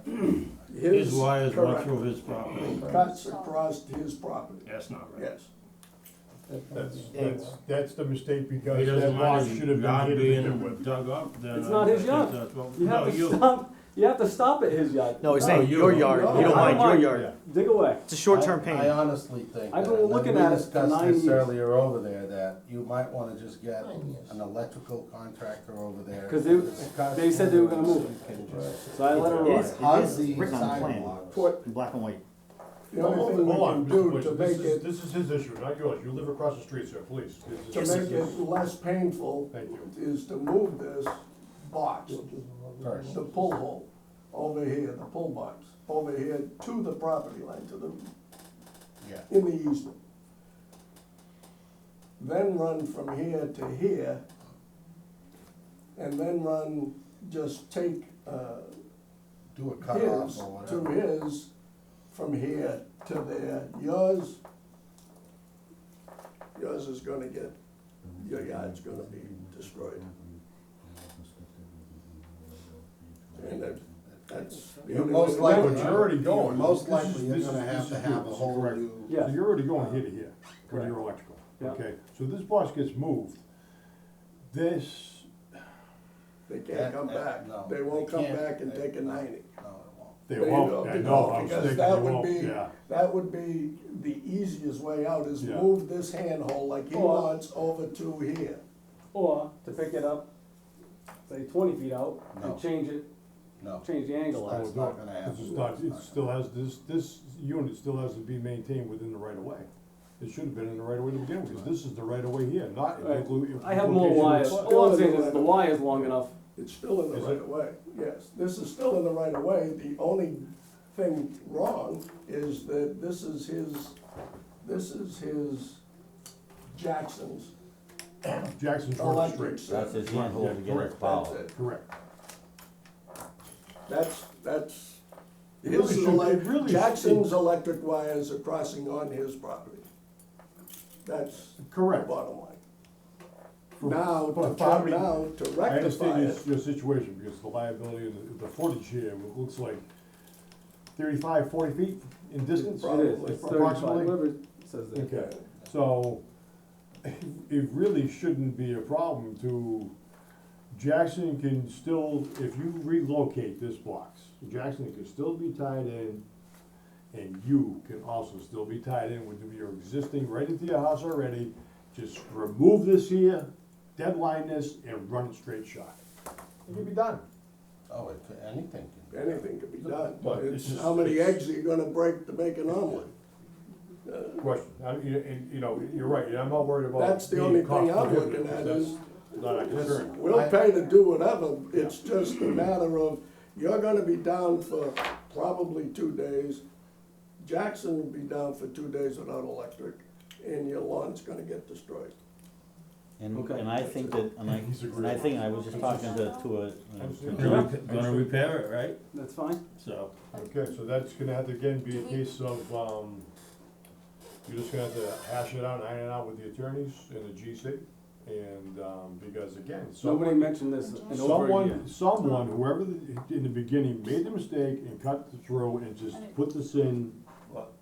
his wires run through his property. Cuts across his property, That's not right. yes. That's the mistake, He because that doesn't box mind should his have been yard here to begin being with. dug up, then. It's I not his think yard. that's what- You have no, to stop, you have to stop at his yard. No, he's No, saying you- your yard, no, you don't I don't mind your mind. yard. Dig away. It's a short-term I pain. honestly think I've that, been and looking we at it for discussed 9 this years. earlier over there, that you might wanna just get an electrical contractor over there. 'Cause they said they were gonna move it. You can just- So I let her It ride. is, On it is the written on the plan, sidewalks. Put, in black and white. the only thing we Hold can on, do Mr. to Butcher, make it, this is his issue, not yours, you live across the street, sir, please. to make it less painful, Thank you. is to move this box, First. the pull hole, over here, the pull box, over here to the property line, to the, Yeah. in the easement. then run from here to here, and then run, just take, Do a cutoff his or to whatever. his, from here to there. Yours is gonna get, your yard's gonna be destroyed. And that's the You're only most way- likely, But you're already going. you're most This is- likely you're this gonna is- have this to is have a good. whole Correct. new. Yeah. So you're already going here to here with Correct. your electrical, Yeah. okay? So this box gets moved. This, They can't come back. No, They won't they come can't. back and They- take a no. 90. No, it won't. they They won't, don't, I they know, don't, I was because thinking that they would won't, be- yeah. That would be the easiest way out, is Yeah. move this handhold like he Or- wants over to here. Or to pick it up, say 20 feet out, No. and change it, No. change the angle That's of it. not gonna happen. This is not, it still has, this unit still has to be maintained within the right of way. It should have been in the right of way to begin with, because this is the right of way here, not. Right. inclu- I have more location of wires, the all spot. I'm saying is the wire's long enough. It's still in the Is right it? of way, yes. This is still in the right of way. The only thing wrong is that this is his Jackson's Jackson's Road electric Street, That's his system. handhold to get his correct. power. That's it. correct. That's, It really his, should- it really should- Jackson's electric wires are crossing on his property. That's the Correct. bottom line. For- Now, for to property- now, to I rectify understand it, your situation, because the liability and the footage here, it looks like 35, 40 feet in distance. Probably. It is, it's 35, Approximately? whatever it says there. Okay, so it really shouldn't be a problem to, Jackson can still, if you relocate this box, Jackson can still be tied in, and you can also still be tied in with your existing, right into your house already. Just remove this here, deadline this, and run it straight shot. It can be done. Oh, anything can be. anything can be done. But it's It's just- how many eggs are you gonna break to make an omelet? Question, you know, you're right, and I'm not worried about. That's the being only thing cost I'm prohibitive. looking at That's is, not a concern. we'll pay to do whatever, it's just a matter of, you're gonna be down for probably 2 days. Jackson will be down for 2 days without electric, and your lawn's gonna get destroyed. And, Okay. and I think that, and I, He's and I think, I was just talking to a, Gonna repair it, right? That's fine. So, Okay, so that's gonna have to again be a case of, you're just gonna have to hash it out, iron it out with the attorneys and the GC. And, because again, Nobody mentioned this in over a year. someone, whoever in the beginning made the mistake and cut through and just put this in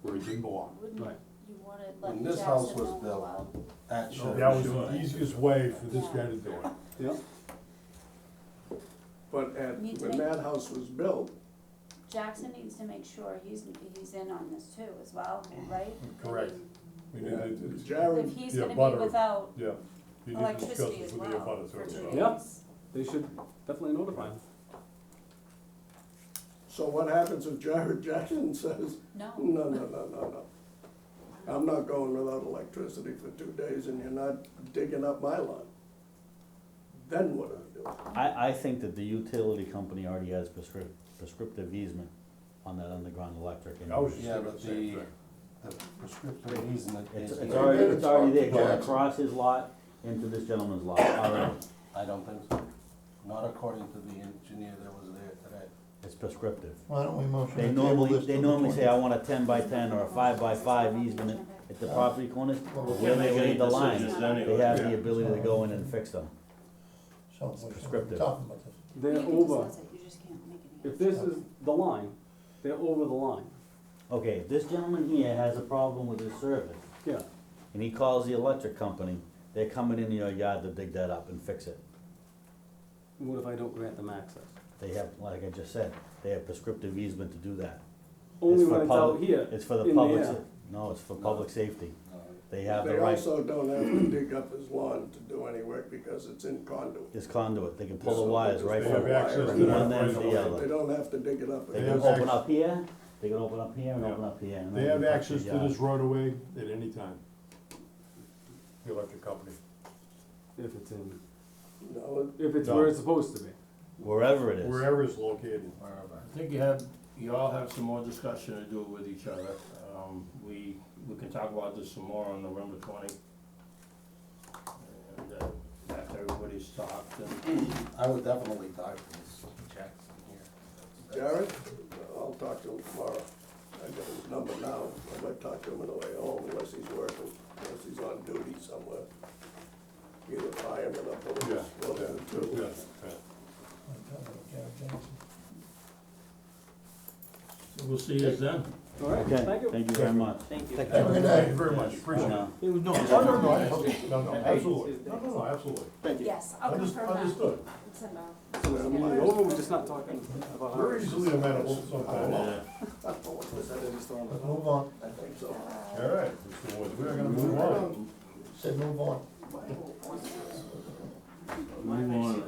where it didn't belong. Wouldn't Right. you wanna When let this house Jackson was know as built, well? That should. That was the easiest way for this guy to do it. Yeah, But Need to when make- that house was built, Jackson needs to make sure he's in on this too as well, right? I Correct. mean, We need to- Jared, If he's Yeah, gonna butter. be without Yeah. You need to discuss electricity this as with the well abutter for too, 2 so. days. Yeah. they should definitely notify him. so what happens if Jared Jackson says, No, no. I'm not going without electricity for 2 days and you're not digging up my lawn. Then what do we do? I think that the utility company already has prescriptive easement on that underground electric. and I was just Yeah, thinking but the same thing. the prescriptive easement It's, is. it's already there, going Yeah. across his lot into this gentleman's lot, already. I don't think so. Not according to the engineer that was there today. It's prescriptive. Why don't we motion They normally say, I want a 10x10 or a 5x5 easement at the property corners. Where they laid the lines, they have the ability to go in and fix them. It's prescriptive. They're you can over, discuss it, you just can't make any. if this is the line, they're over the line. Okay, this gentleman here has a problem with his service, Yeah, and he calls the electric company, they're coming into your yard to dig that up and fix it. what if I don't grant them access? They have, like I just said, they have prescriptive easement to do that. Only for when it's out public- here. It's for the in public, air. no, it's for public safety. They have the They right, also don't have to dig up his lawn to do any work because it's in conduit. this conduit, they can pull the wires right They from have access from to one that end right to the away. other. They don't have to dig it up. They They can have open access- up here, they can open up here and Yeah. open up here. and They then have touch access your to yard. this right away at any time. The electric company. If it's in, No, if it's No. where it's supposed to be. Wherever it is. Wherever it's located. Wherever. I think you all have some more discussion to do with each other. We can talk about this some more on November 20. everybody's talked, and I would definitely talk to this Jackson here. Jared, I'll talk to him tomorrow. I got his number now. I might talk to him on the way home unless he's working, unless he's on duty somewhere. Either fireman or police, one of the two. so we'll see you then. All right, Okay, thank you. thank you very much. Thank you. Thank you very much, appreciate it. No. No, no, absolutely, no, absolutely. Thank you. Yes, I'll confirm that. Understood, It's in the- So we're moving over, we're just not talking about we're ours. easily amenable sometimes. Yeah. Let's move on. I think so. All right, Mr. Woods, we are gonna move on. Said move on. Move on.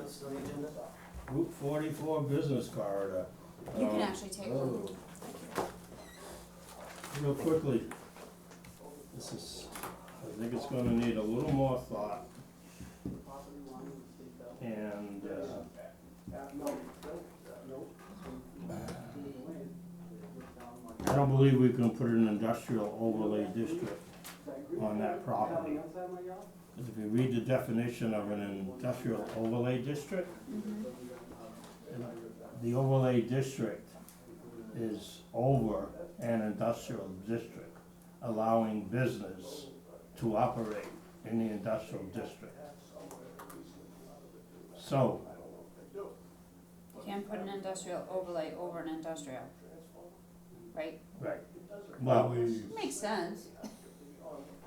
Route 44 business corridor. You can actually take one. Real quickly, this is, I think it's gonna need a little more thought. And, I don't believe we can put an industrial overlay district on that property. 'Cause if you read the definition of an industrial overlay district, the overlay district is over an industrial district, allowing business to operate in the industrial district. So, Can't put an industrial overlay over an industrial, right? right, well, Makes sense.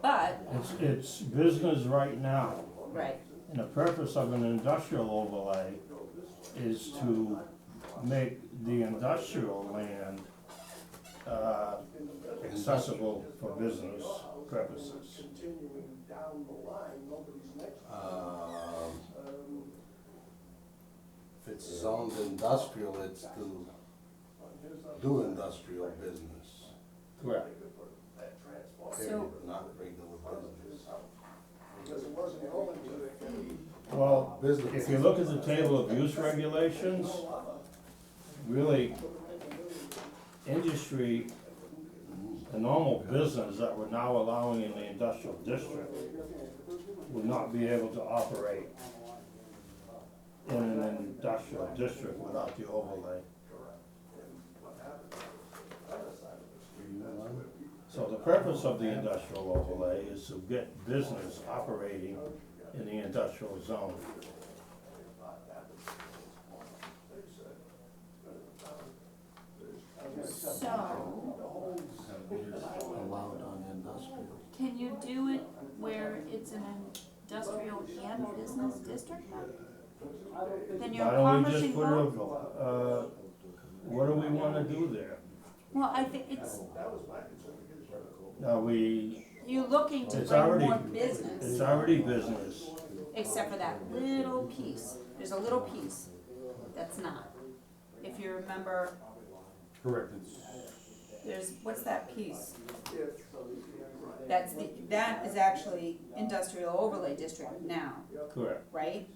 But, it's business right now, right, and the purpose of an industrial overlay is to make the industrial land, accessible for business purposes. If it's zoned industrial, it's to do industrial business, Correct. so, not regular business. Well, Business. if you look at the table of use regulations, really, industry, the normal business that we're now allowing in the industrial district would not be able to operate in an industrial district without the overlay. So the purpose of the industrial overlay is to get business operating in the industrial zone. so, Allowed on industrial. can you do it where it's an industrial and business district then? Then you're Why don't we accomplishing just put a, both? what do we wanna do there? Well, I think it's, Are we, you're looking to It's bring already- more business, it's already business, except for that little piece. There's a little piece that's not. If you remember, Correct, it's, there's, what's that piece? That is actually industrial overlay district now, correct. right?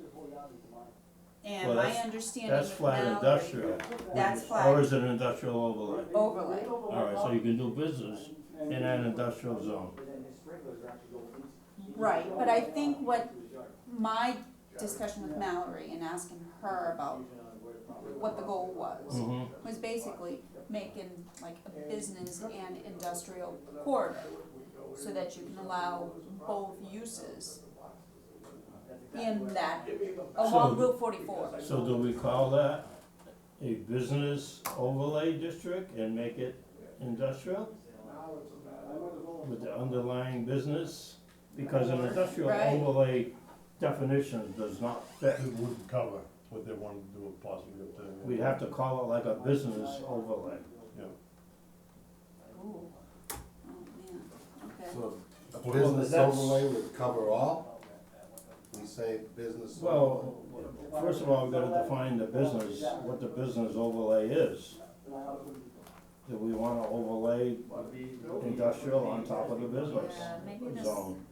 And Well, my that's- understanding That's with flat Mallory, industrial, that's or flat is it industrial overlay? overlay. Alright, so you can do business in an industrial zone. Right, but I think what my discussion with Mallory and asking her about what the goal was basically making like a business and industrial corridor so that you can allow both uses in that, along So- Route 44. So do we call that a business overlay district and make it industrial? With the underlying business? Because an industrial Right. overlay definition does not fit. it wouldn't cover what they wanted to do possibly up there. We'd have to call it like a business overlay. Yeah. Ooh. Oh, man, okay. So a Well, business that's- overlay would cover all? We say business. Well, first of all, we've gotta define the business, what the business overlay is. Do we wanna overlay industrial on top of the business Yeah, maybe this, zone?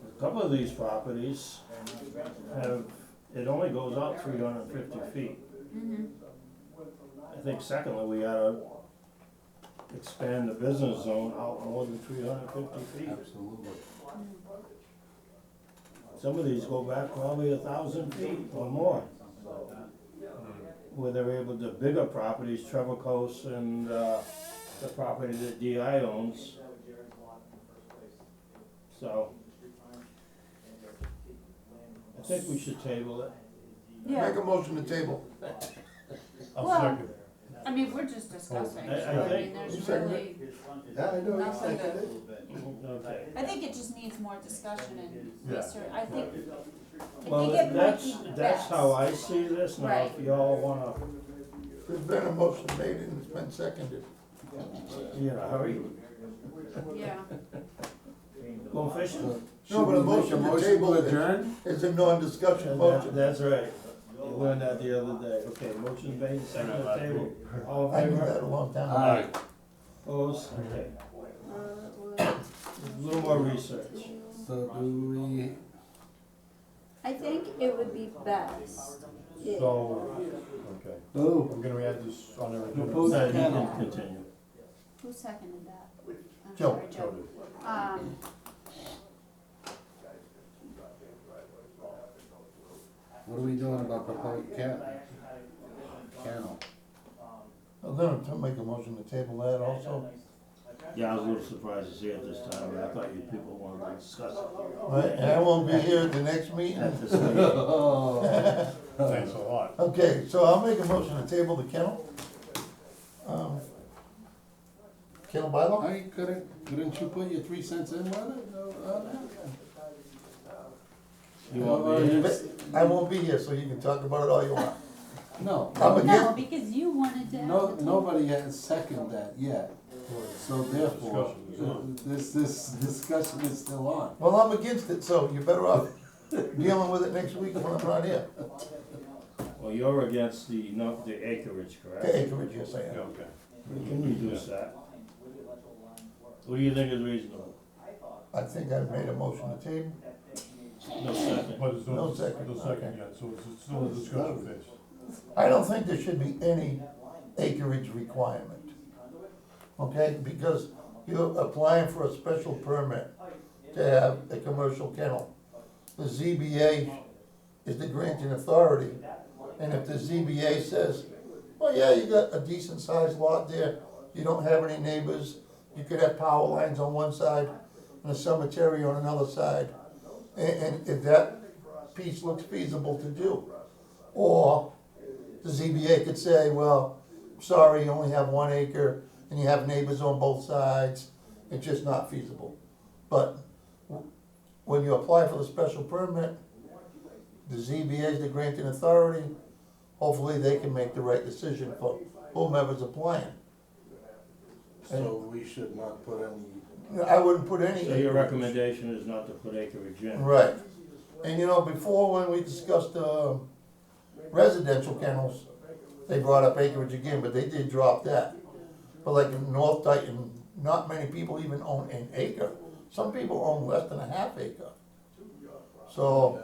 A couple of these properties have, it only goes out 350 feet. I think secondly, we gotta expand the business zone out more than 350 feet. Absolutely. Some of these go back probably 1,000 feet or more. Where they're able to, bigger properties, Trevor Coast and, the property that DI owns. So. I think we should table it. Yeah, Make a motion to table. I'll Well- second. I mean, we're just discussing, I so I think- mean, there's You second really, Yeah, I know, Nothing to- Okay. I think it just needs more discussion and Yeah. research, I think, if Well, you get that's, Mikey that's Betts. how I see this. Now, if y'all wanna, There's been a motion made and it's been seconded. you know, hurry, Yeah, go fishing. No, but a motion to table adjourn? is a non-discussion And motion. that's right. You learned that the other day. Okay, motion made, second on the table. All I in knew that favor? a long time ago. Aye. Opposed? Okay. A little more research. So do we, I think it would be best if, So, okay, oh, I'm gonna add this on our Propose agenda. Now you kennel. can continue. who seconded that? I'm Joe. sorry, Joe did. what are we doing about proposed kennel? I'm gonna make a motion to table that also. Yeah, I was a little surprised to see it this time, but I thought you people wanted to discuss it Right, and I won't be here at the next meeting. at this meeting. Oh. Thanks a lot. Okay, so I'll make a motion to table the kennel. Kennel bylaw? I couldn't you put your 3 cents in with it? You want me in? I won't be here, so you can talk about it all you want. No, I'm no, against, because you wanted to have no, the table. nobody has seconded that yet. So therefore, Discussion is on. this discussion is still on. well, I'm against it, so you're better off dealing with it next week when I'm not here. Well, you're against the, not the acreage, correct? The acreage, you're saying. Yeah, okay. We can reduce that. What do you think is reasonable? I think I've made a motion to table. No second. But it's No second, no second okay. yet, so it's still a discussion phase. I don't think there should be any acreage requirement. Okay, because you're applying for a special permit to have a commercial kennel. The ZBA is the granting authority, and if the ZBA says, well, yeah, you got a decent sized lot there, you don't have any neighbors, you could have power lines on one side and a cemetery on another side, and if that piece looks feasible to do. Or the ZBA could say, well, sorry, you only have 1 acre and you have neighbors on both sides, it's just not feasible. But when you apply for the special permit, the ZBA is the granting authority, hopefully they can make the right decision for whomever's applying. So we should not put any. I wouldn't put any. So your recommendation is not to put acreage in? Right. And you know, before when we discussed, residential kennels, they brought up acreage again, but they did drop that. But like in North Dayton, not many people even own an acre. Some people own less than a half acre. So,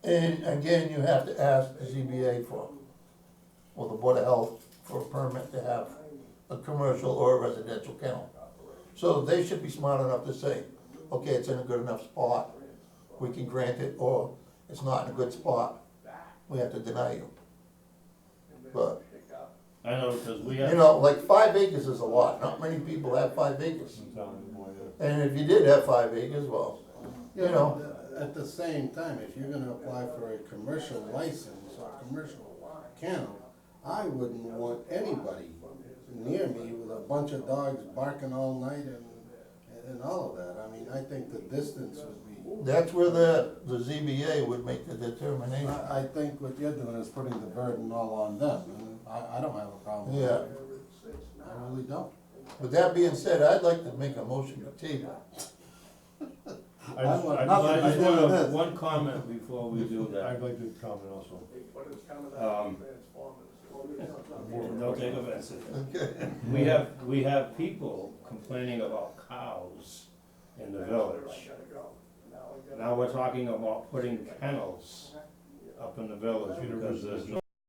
and again, you have to ask the ZBA for, or the Board of Health for a permit to have a commercial or a residential kennel. So they should be smart enough to say, okay, it's in a good enough spot, we can grant it, or it's not in a good spot, we have to deny you. But, I know, because we you have, know, like 5 acres is a lot, not many people have 5 acres. And if you did have 5 acres, well, you know, At the same time, if you're gonna apply for a commercial license or commercial kennel, I wouldn't want anybody near me with a bunch of dogs barking all night and all of that. I mean, I think the distance would be, that's where the ZBA would make the determination. I think what you're doing is putting the burden all on them, and I don't have a problem with Yeah. that. I really don't. With that being said, I'd like to make a motion to table. I just, want I nothing I just, just to do with want this. one comment before we do that. I'd like to comment also. Don't take offense. Okay. We have people complaining about cows in the village. Now we're talking about putting kennels up in the village because there's no